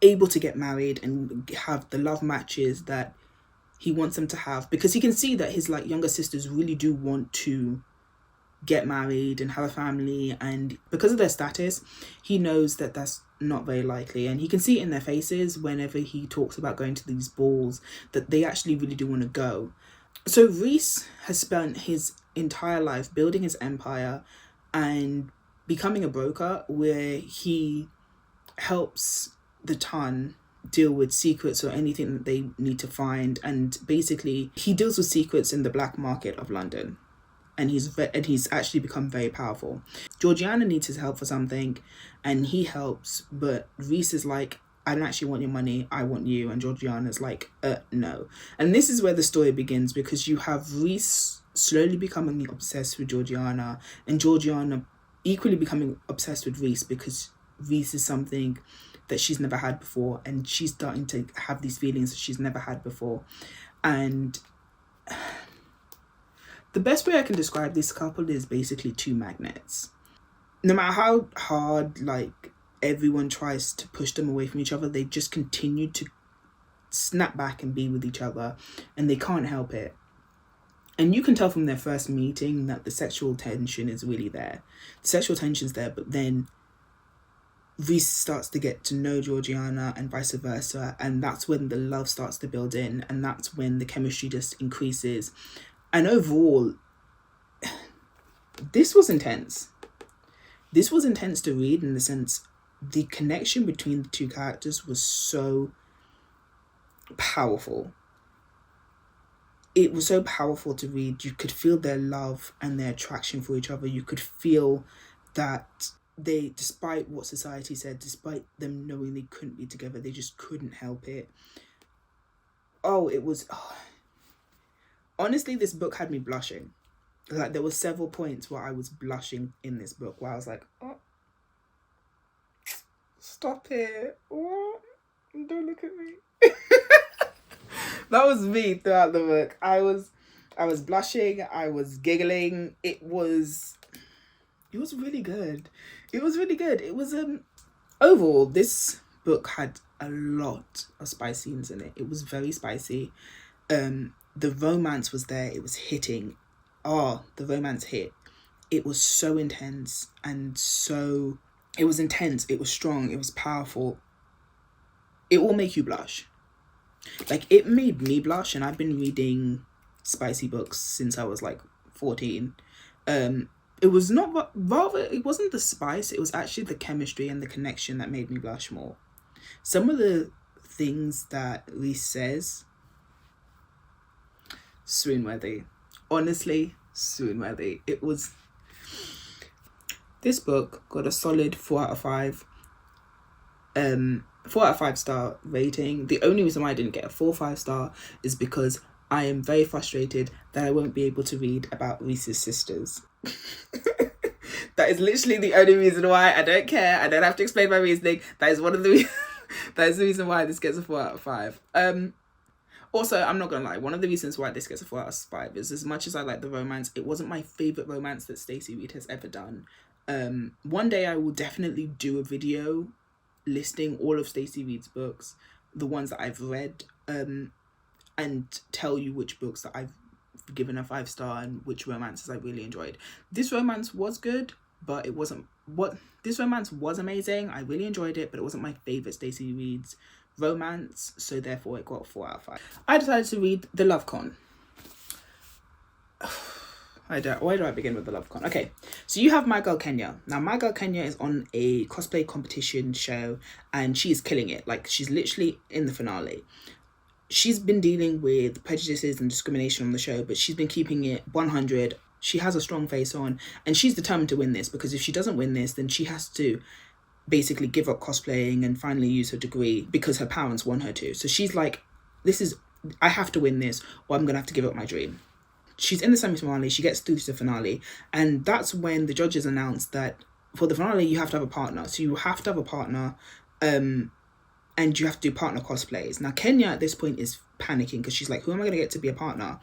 able to get married and have the love matches that he wants them to have, because he can see that his like younger sisters really do want to get married and have a family, and because of their status he knows that that's not very likely, and he can see it in their faces whenever he talks about going to these balls that they actually really do want to go. So Reese has spent his entire life building his empire and becoming a broker where he helps the ton deal with secrets or anything that they need to find, and basically he deals with secrets in the black market of London, and he's actually become very powerful. Georgiana needs his help for something and he helps, but Reese is like, I don't actually want your money, I want you. And Georgiana's like, no. And this is where the story begins, because you have Reese slowly becoming obsessed with Georgiana and Georgiana equally becoming obsessed with Reese, because Reese is something that she's never had before, and she's starting to have these feelings that she's never had before. And the best way I can describe this couple is basically two magnets. No matter how hard like everyone tries to push them away from each other, they just continue to snap back and be with each other, and they can't help it. And you can tell from their first meeting that the sexual tension is really there. The sexual tension's there, but then Reese starts to get to know Georgiana and vice versa, and that's when the love starts to build in, and that's when the chemistry just increases. And overall, this was intense. This was intense to read, in the sense the connection between the two characters was so powerful. It was so powerful to read. You could feel their love and their attraction for each other. You could feel that they, despite what society said, despite them knowing they couldn't be together, they just couldn't help it. Honestly, this book had me blushing. Like, there were several points where I was blushing in this book, where I was like, oh, stop it. Oh, don't look at me. That was me throughout the book. I was blushing, I was giggling. It was really good. It was overall, this book had a lot of spice scenes in it. It was very spicy. The romance was there. It was hitting. The romance hit. It was so intense, and so it was intense. It was strong. It was powerful. It will make you blush. Like, it made me blush, and I've been reading spicy books since I was like 14. It was not, rather, it wasn't the spice, it was actually the chemistry and the connection that made me blush more. Some of the things that Reese says, swoon-worthy. Honestly, swoon-worthy. It was... This book got a solid 4 out of 5. 4 out of 5 star rating. The only reason why I didn't get a 4 5 star is because I am very frustrated that I won't be able to read about Reese's sisters. That is literally the only reason why. I don't care. I don't have to explain my reasoning. That is one of the that is the reason why this gets a 4 out of 5. Also, I'm not gonna lie, one of the reasons why this gets a 4 out of 5 is, as much as I like the romance, it wasn't my favourite romance that Stacy Reid has ever done. One day I will definitely do a video listing all of Stacy Reid's books, the ones that I've read, and tell you which books that I've given a 5 star and which romances I really enjoyed. This romance was good. but it wasn't what this romance was amazing. I really enjoyed it, but it wasn't my favorite Stacey Reid's romance, so therefore it got 4 out of 5. I decided to read The Love Con. Where do I begin with The Love Con? Okay, so you have my girl Kenya. Now, my girl Kenya is on a cosplay competition show, and she's killing it. Like, she's literally in the finale. She's been dealing with prejudices and discrimination on the show, but she's been keeping it 100. She has a strong face on, and she's determined to win this, because if she doesn't win this, then she has to basically give up cosplaying and finally use her degree because her parents want her to. So she's like, I have to win this, or I'm going to have to give up my dream. She's in the semi-finale, she gets through to the finale, and that's when the judges announced that for the finale you have to have a partner. So you have to have a partner, and you have to do partner cosplays. Now Kenya at this point is panicking because she's like, who am I going to get to be a partner?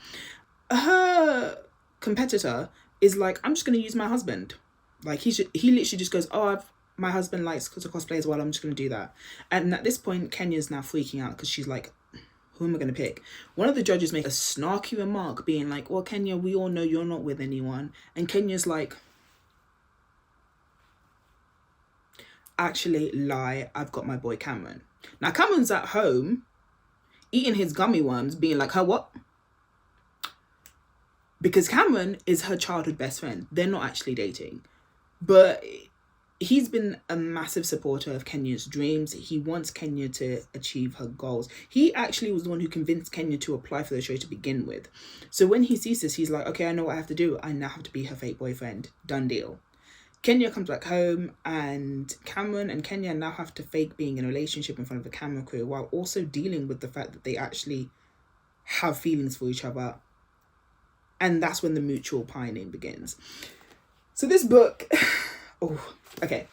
Her competitor is like, I'm just going to use my husband. Like, he literally just goes, my husband likes to cosplay as well, I'm just going to do that. And at this point Kenya's now freaking out because she's like, who am I going to pick? One of the judges make a snarky remark being like, well, Kenya, we all know you're not with anyone. And Kenya's like, actually, lie, I've got my boy Cameron. Now, Cameron's at home eating his gummy worms being like, her what? Because Cameron is her childhood best friend. They're not actually dating. But he's been a massive supporter of Kenya's dreams. He wants Kenya to achieve her goals. He actually was the one who convinced Kenya to apply for the show to begin with. So when he sees this, he's like, okay, I know what I have to do. I now have to be her fake boyfriend. Done deal. Kenya comes back home, and Cameron and Kenya now have to fake being in a relationship in front of the camera crew while also dealing with the fact that they actually have feelings for each other. And that's when the mutual pining begins. So this book... Okay.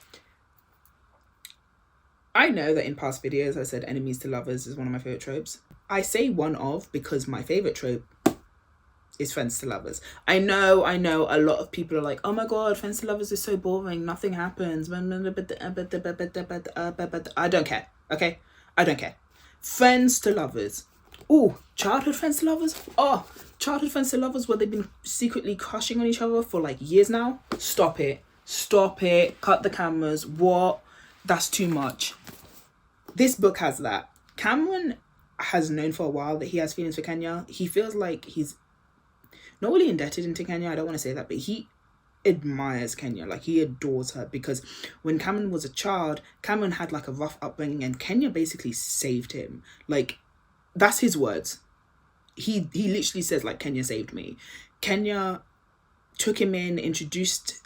I know that in past videos I said enemies to lovers is one of my favourite tropes. I say one of because my favourite trope is friends to lovers. I know a lot of people are like, oh my god, friends to lovers is so boring, nothing happens. I don't care, okay? I don't care. Friends to lovers. Oh, childhood friends to lovers? Oh, childhood friends to lovers where they've been secretly crushing on each other for like years now? Stop it. Cut the cameras. What? That's too much. This book has that. Cameron has known for a while that he has feelings for Kenya. He feels like he's not really indebted into Kenya. I don't want to say that, but he admires Kenya. Like, he adores her, because when Cameron was a child, Cameron had like a rough upbringing and Kenya basically saved him. Like, that's his words. He literally says, like, Kenya saved me. Kenya took him in, introduced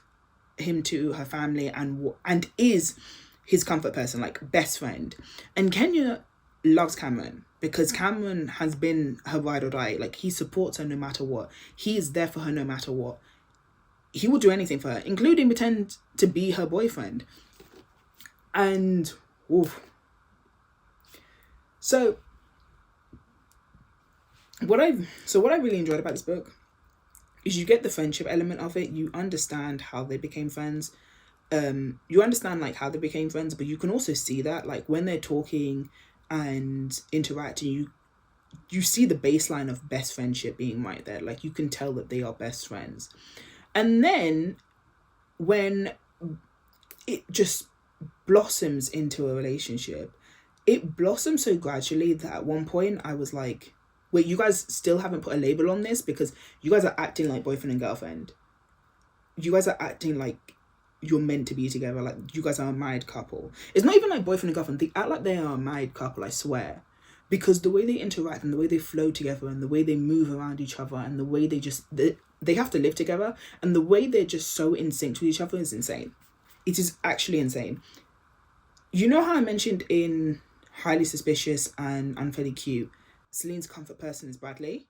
him to her family, and is his comfort person, like best friend. And Kenya loves Cameron because Cameron has been her ride or die. Like, he supports her no matter what. He is there for her no matter what. He will do anything for her, including pretend to be her boyfriend. And so what I really enjoyed about this book is you get the friendship element of it. You understand how they became friends. You understand like how they became friends, but you can also see that like when they're talking and interacting, you see the baseline of best friendship being right there. Like, you can tell that they are best friends. And then when it just blossoms into a relationship, it blossoms so gradually that at one point I was like, wait, you guys still haven't put a label on this? Because you guys are acting like boyfriend and girlfriend. You guys are acting like you're meant to be together. Like, you guys are a married couple. It's not even like boyfriend and girlfriend. They act like they are a married couple, I swear. Because the way they interact and the way they flow together and the way they move around each other and the way they have to live together and the way they're just so in sync with each other is insane. It is actually insane. You know how I mentioned in Highly Suspicious and Unfairly Cute, Celine's comfort person is Bradley?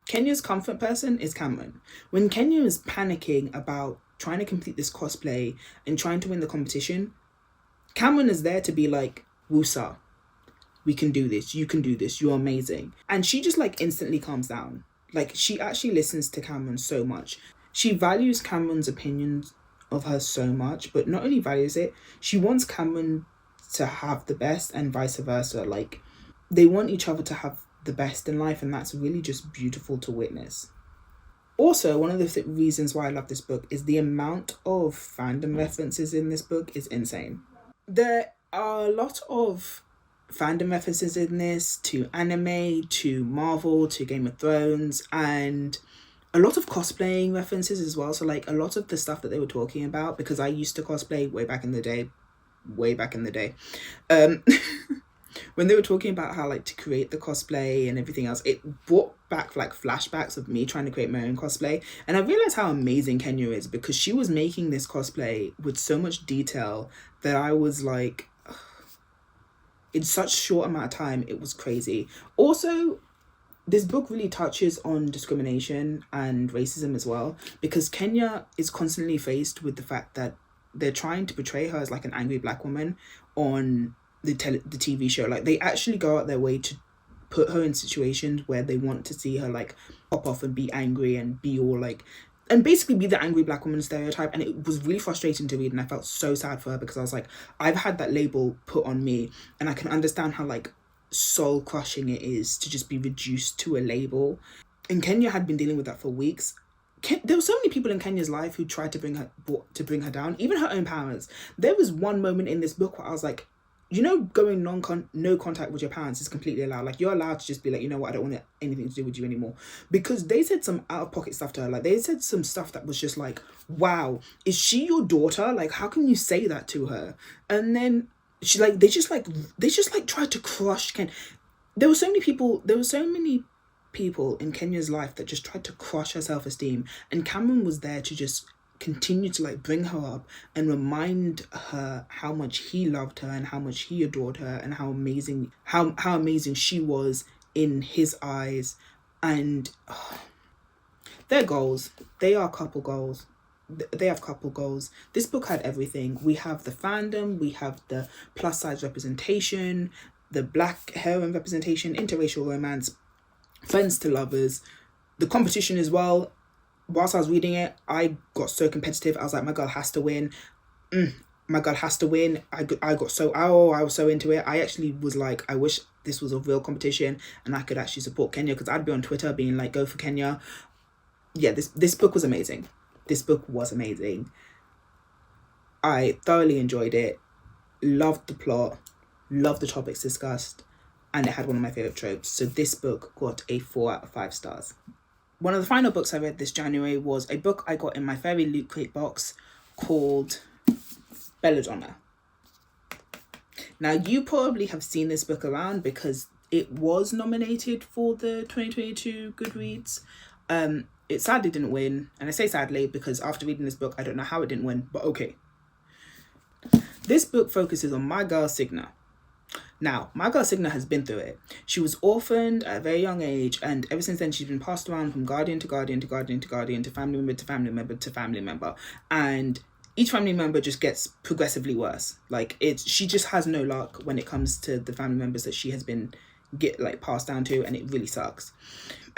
Kenya's comfort person is Cameron. When Kenya is panicking about trying to complete this cosplay and trying to win the competition, Cameron is there to be like, Wusa, we can do this, you can do this, you're amazing. And she just like instantly calms down. Like, she actually listens to Cameron so much. She values Cameron's opinions of her so much, but not only values it, she wants Cameron to have the best and vice versa. Like, they want each other to have the best in life, and that's really just beautiful to witness. Also, one of the reasons why I love this book is the amount of fandom references in this book is insane. There are a lot of fandom references in this to anime, to Marvel, to Game of Thrones, and a lot of cosplaying references as well. So like a lot of the stuff that they were talking about, because I used to cosplay way back in the day, um when they were talking about how like to create the cosplay and everything else, it brought back like flashbacks of me trying to create my own cosplay. And I realized how amazing Kenya is, because she was making this cosplay with so much detail that I was like, in such short amount of time, it was crazy. Also, this book really touches on discrimination and racism as well, because Kenya is constantly faced with the fact that they're trying to portray her as like an angry black woman on the TV show. Like they actually go out their way to put her in situations where they want to see her like pop off and be angry and be all like, and basically be the angry black woman stereotype. And it was really frustrating to read, and I felt so sad for her, because I was like, I've had that label put on me, and I can understand how like soul crushing it is to just be reduced to a label. And Kenya had been dealing with that for weeks. There were so many people in Kenya's life who tried to bring her down, even her own parents. There was one moment in this book where I was like, you know, going no contact with your parents is completely allowed. Like, you're allowed to just be like, you know what, I don't want anything to do with you anymore. Because they said some out-of-pocket stuff to her. Like, they said some stuff that was just like, wow, is she your daughter? Like, how can you say that to her? And then she like, they just tried to crush Ken. There were so many people in Kenya's life that just tried to crush her self-esteem. And Cameron was there to just continue to like bring her up and remind her how much he loved her and how much he adored her and how amazing she was in his eyes. And their goals, they are couple goals. They have couple goals. This book had everything. We have the fandom, we have the plus size representation, the black heroine representation, interracial romance, friends to lovers, the competition as well. Whilst I was reading it, I got so competitive. I was like, my girl has to win. My girl has to win. I was so into it. I actually was like, I wish this was a real competition and I could actually support Kenya, because I'd be on Twitter being like, go for Kenya. Yeah, this book was amazing. This book was amazing. I thoroughly enjoyed it. Loved the plot. Loved the topics discussed. And it had one of my favourite tropes. So this book got a 4 out of 5 stars. One of the final books I read this January was a book I got in my Fairy Loot Crate box called Belladonna. Now, you probably have seen this book around because it was nominated for the 2022 Goodreads. It sadly didn't win. And I say sadly because after reading this book, I don't know how it didn't win, but okay. This book focuses on my girl Signa. Now, my girl Signa has been through it. She was orphaned at a very young age, and ever since then she's been passed around from guardian to guardian to guardian to guardian to family member to family member to family member. And each family member just gets progressively worse. Like, she just has no luck when it comes to the family members that she has been passed down to, and it really sucks.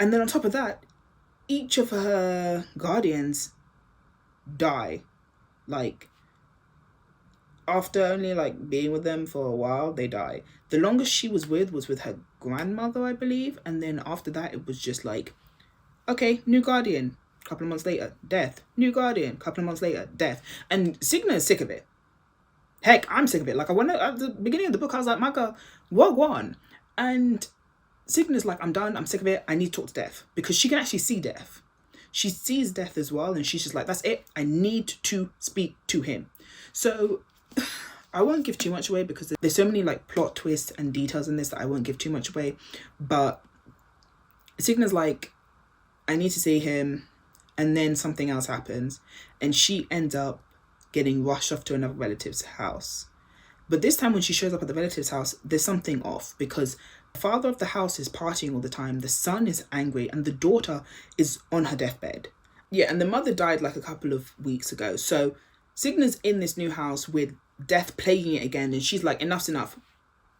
And then on top of that, each of her guardians die. Like, after only being with them for a while, they die. The longest she was with her grandmother, I believe, and then after that it was just like, okay, new guardian, couple of months later, death, new guardian, couple of months later, death. And Signa is sick of it. Heck, I'm sick of it. Like, I went at the beginning of the book, I was like, my girl, what on? And Signa's like, I'm done, I'm sick of it, I need to talk to Death, because she can actually see Death. She sees Death as well, and she's just like, that's it, I need to speak to him. So I won't give too much away because there's so many plot twists and details in this that I won't give too much away. But Signa's like, I need to see him, and then something else happens, and she ends up getting rushed off to another relative's house. But this time when she shows up at the relative's house, there's something off, because the father of the house is partying all the time, the son is angry, and the daughter is on her deathbed. Yeah, and the mother died a couple of weeks ago. So Signa's in this new house with Death plaguing it again, and she's like, enough's enough.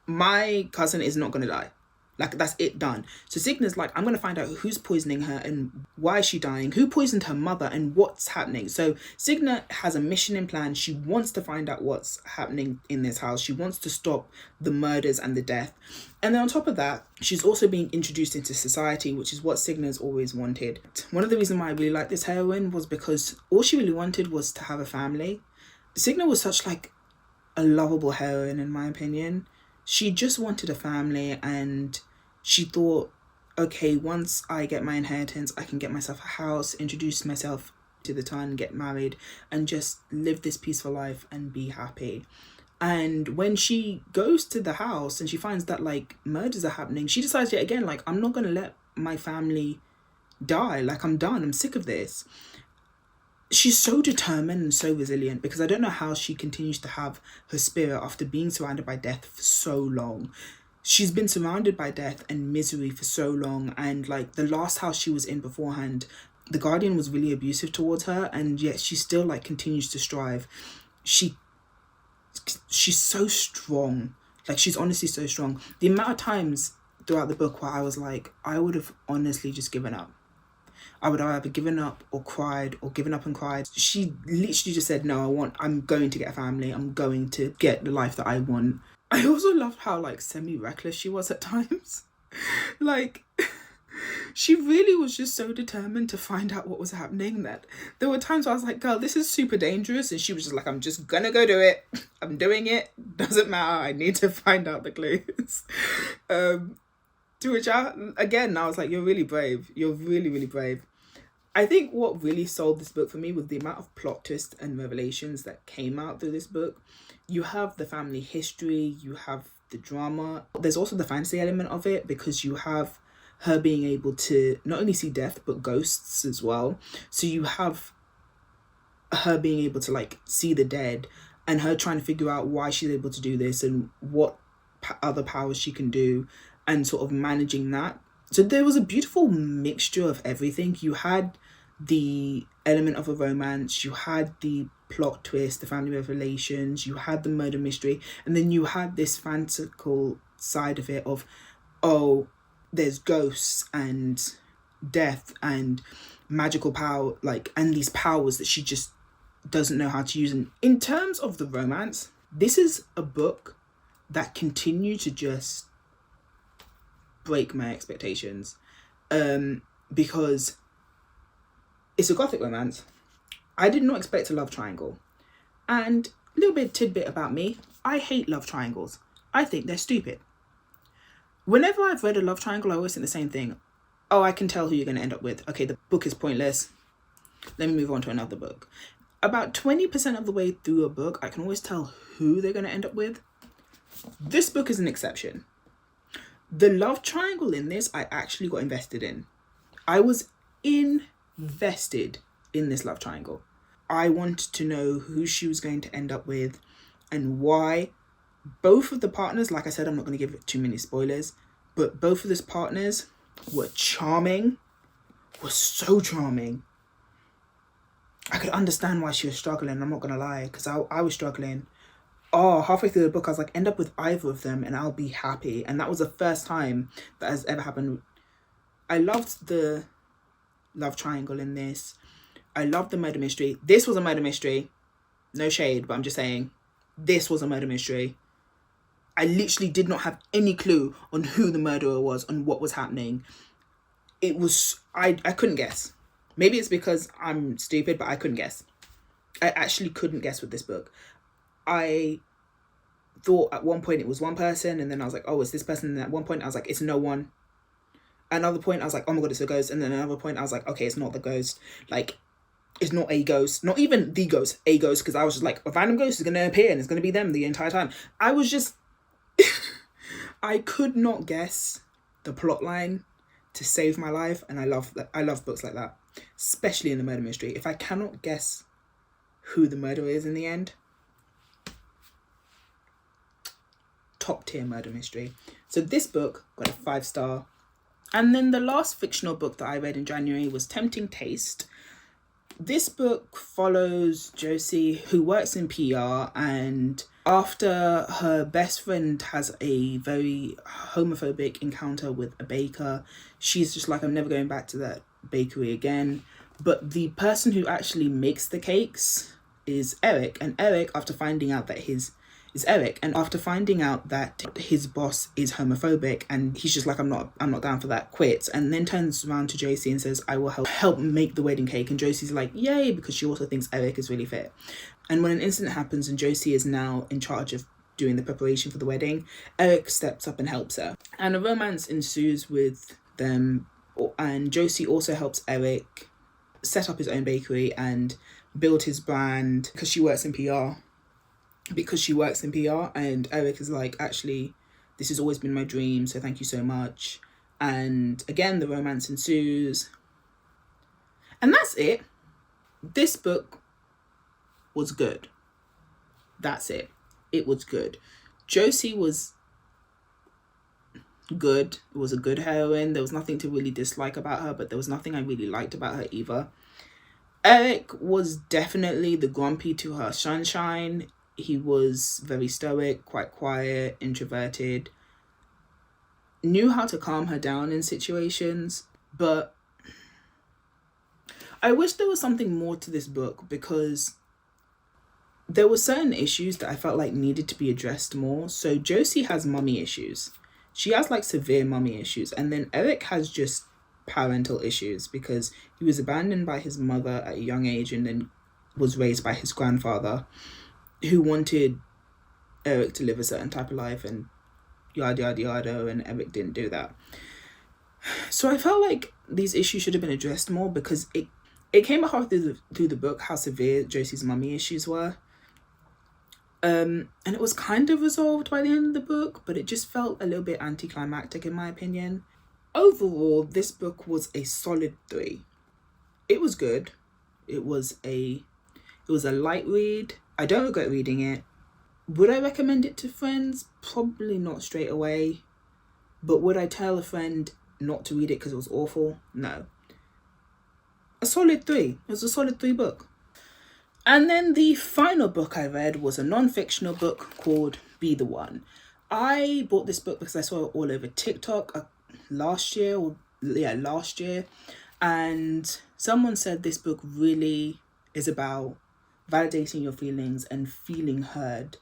My cousin is not going to die. Like, that's it, done. So Cigna's like, I'm going to find out who's poisoning her and why is she dying, who poisoned her mother, and what's happening. So Cigna has a mission in plan. She wants to find out what's happening in this house. She wants to stop the murders and the death. And then on top of that, she's also being introduced into society, which is what Cigna's always wanted. One of the reasons why I really like this heroine was because all she really wanted was to have a family. Cigna was such like a lovable heroine, in my opinion. She just wanted a family, and she thought, okay, once I get my inheritance, I can get myself a house, introduce myself to the town, get married, and just live this peaceful life and be happy. And when she goes to the house and she finds that like murders are happening, she decides yet again, like, I'm not going to let my family die. Like, I'm done. I'm sick of this. She's so determined and so resilient, because I don't know how she continues to have her spirit after being surrounded by death for so long. She's been surrounded by death and misery for so long, and like the last house she was in beforehand, the guardian was really abusive towards her, and yet she still like continues to strive. She's so strong. Like, she's honestly so strong. The amount of times throughout the book where I was like, I would have honestly just given up. I would have either given up or cried, or given up and cried. She literally just said, no, I'm going to get a family. I'm going to get the life that I want. I also loved how like semi-reckless she was at times. Like, she really was just so determined to find out what was happening that there were times where I was like, girl, this is super dangerous. And she was just like, I'm just gonna go do it. I'm doing it. Doesn't matter. I need to find out the clues. To which I was like, you're really brave. You're really, really brave. I think what really sold this book for me was the amount of plot twists and revelations that came out through this book. You have the family history, you have the drama. There's also the fantasy element of it, because you have her being able to not only see death, but ghosts as well. So you have her being able to like see the dead, and her trying to figure out why she's able to do this and what other powers she can do, and sort of managing that. So there was a beautiful mixture of everything. You had the element of a romance, you had the plot twist, the family revelations, you had the murder mystery, and then you had this fanciful side of it of, oh, there's ghosts and death and magical power, like, and these powers that she just doesn't know how to use. And in terms of the romance, this is a book that continued to just break my expectations, because it's a gothic romance. I did not expect a love triangle. And a little bit tidbit about me, I hate love triangles. I think they're stupid. Whenever I've read a love triangle, I always think the same thing. Oh, I can tell who you're going to end up with. Okay, the book is pointless. Let me move on to another book. About 20% of the way through a book, I can always tell who they're going to end up with. This book is an exception. The love triangle in this, I actually got invested in. I was invested in this love triangle. I wanted to know who she was going to end up with and why. Both of the partners, like I said, I'm not going to give too many spoilers, but both of these partners were charming, were so charming. I could understand why she was struggling, I'm not going to lie, because I was struggling. Oh, halfway through the book, I was like, end up with either of them and I'll be happy. And that was the first time that has ever happened. I loved the love triangle in this. I loved the murder mystery. This was a murder mystery. No shade, but I'm just saying, this was a murder mystery. I literally did not have any clue on who the murderer was and what was happening. It was, I couldn't guess. Maybe it's because I'm stupid, but I couldn't guess. I actually couldn't guess with this book. I thought at one point it was one person, and then I was like, oh, it's this person. And at one point I was like, it's no one. Another point I was like, oh my god, it's a ghost. And then another point I was like, okay, it's not the ghost. Like, it's not a ghost. Not even the ghost, a ghost. Because I was just like, a random ghost is going to appear and it's going to be them the entire time. I was just, I could not guess the plot line to save my life. And I love books like that, especially in the murder mystery. If I cannot guess who the murderer is in the end, top tier murder mystery. So this book got a 5-star. And then the last fictional book that I read in January was Tempting Taste. This book follows Josie, who works in PR, and after her best friend has a very homophobic encounter with a baker, she's just like, I'm never going back to that bakery again. But the person who actually makes the cakes is Eric, and Eric, after finding out that his boss is homophobic, and he's just like, I'm not down for that, quits, and then turns around to Josie and says, I will help make the wedding cake. And Josie's like, yay, because she also thinks Eric is really fit. And when an incident happens and Josie is now in charge of doing the preparation for the wedding, Eric steps up and helps her, and a romance ensues with them. And Josie also helps Eric set up his own bakery and build his brand because she works in PR. And Eric is like, actually, this has always been my dream, so thank you so much. And again, the romance ensues. And that's it. This book was good. That's it. It was good. Josie was good. It was a good heroine. There was nothing to really dislike about her, but there was nothing I really liked about her either. Eric was definitely the grumpy to her sunshine. He was very stoic, quite quiet, introverted, knew how to calm her down in situations, but I wish there was something more to this book, because there were certain issues that I felt like needed to be addressed more. So Josie has mummy issues. She has like severe mummy issues. And then Eric has just parental issues because he was abandoned by his mother at a young age and then was raised by his grandfather, who wanted Eric to live a certain type of life and yada yada yada, and Eric didn't do that. So I felt like these issues should have been addressed more, because it came across through the book how severe Josie's mummy issues were. And it was kind of resolved by the end of the book, but it just felt a little bit anticlimactic in my opinion. Overall, this book was a solid 3. It was good. It was a light read. I don't regret reading it. Would I recommend it to friends? Probably not straight away. But would I tell a friend not to read it because it was awful? No. A solid 3. It was a solid 3 book. And then the final book I read was a non-fictional book called Be the One. I bought this book because I saw it all over TikTok last year. And someone said this book really is about validating your feelings and feeling heard.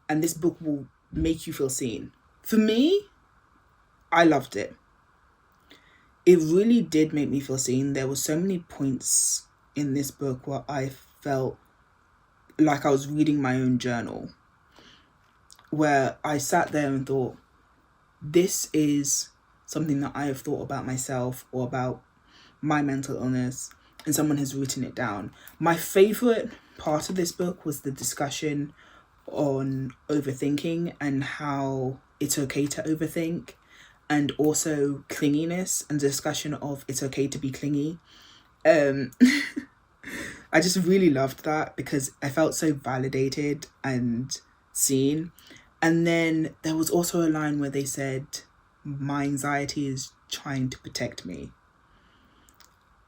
And this book will make you feel seen. For me, I loved it. It really did make me feel seen. There were so many points in this book where I felt like I was reading my own journal, where I sat there and thought, this is something that I have thought about myself or about my mental illness, and someone has written it down. My favourite part of this book was the discussion on overthinking and how it's okay to overthink, and also clinginess and the discussion of it's okay to be clingy. I just really loved that because I felt so validated and seen. And then there was also a line where they said, my anxiety is trying to protect me.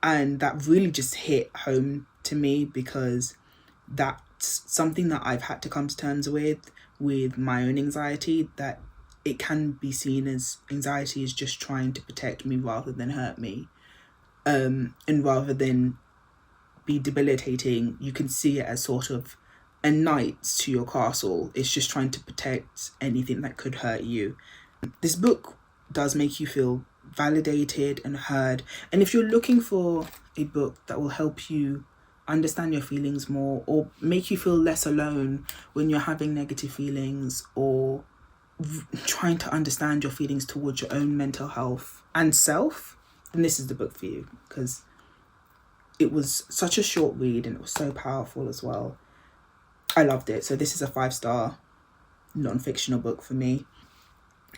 And that really just hit home to me, because that's something that I've had to come to terms with my own anxiety, that it can be seen as anxiety is just trying to protect me rather than hurt me. And rather than be debilitating, you can see it as sort of a knight to your castle. It's just trying to protect anything that could hurt you. This book does make you feel validated and heard. And if you're looking for a book that will help you understand your feelings more, or make you feel less alone when you're having negative feelings, or trying to understand your feelings towards your own mental health and self, then this is the book for you, because it was such a short read and it was so powerful as well. I loved it. So this is a 5-star non-fictional book for me.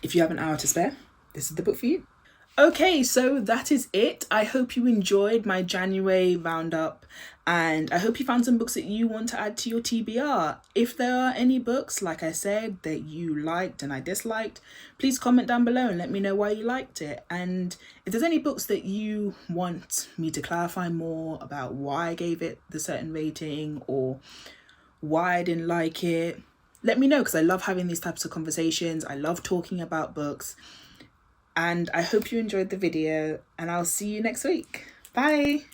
If you have an hour to spare, this is the book for you. Okay, so that is it. I hope you enjoyed my January roundup, and I hope you found some books that you want to add to your TBR. If there are any books, like I said, that you liked and I disliked, please comment down below and let me know why you liked it. And if there's any books that you want me to clarify more about why I gave it the certain rating or why I didn't like it, let me know, because I love having these types of conversations. I love talking about books. And I hope you enjoyed the video, and I'll see you next week. Bye!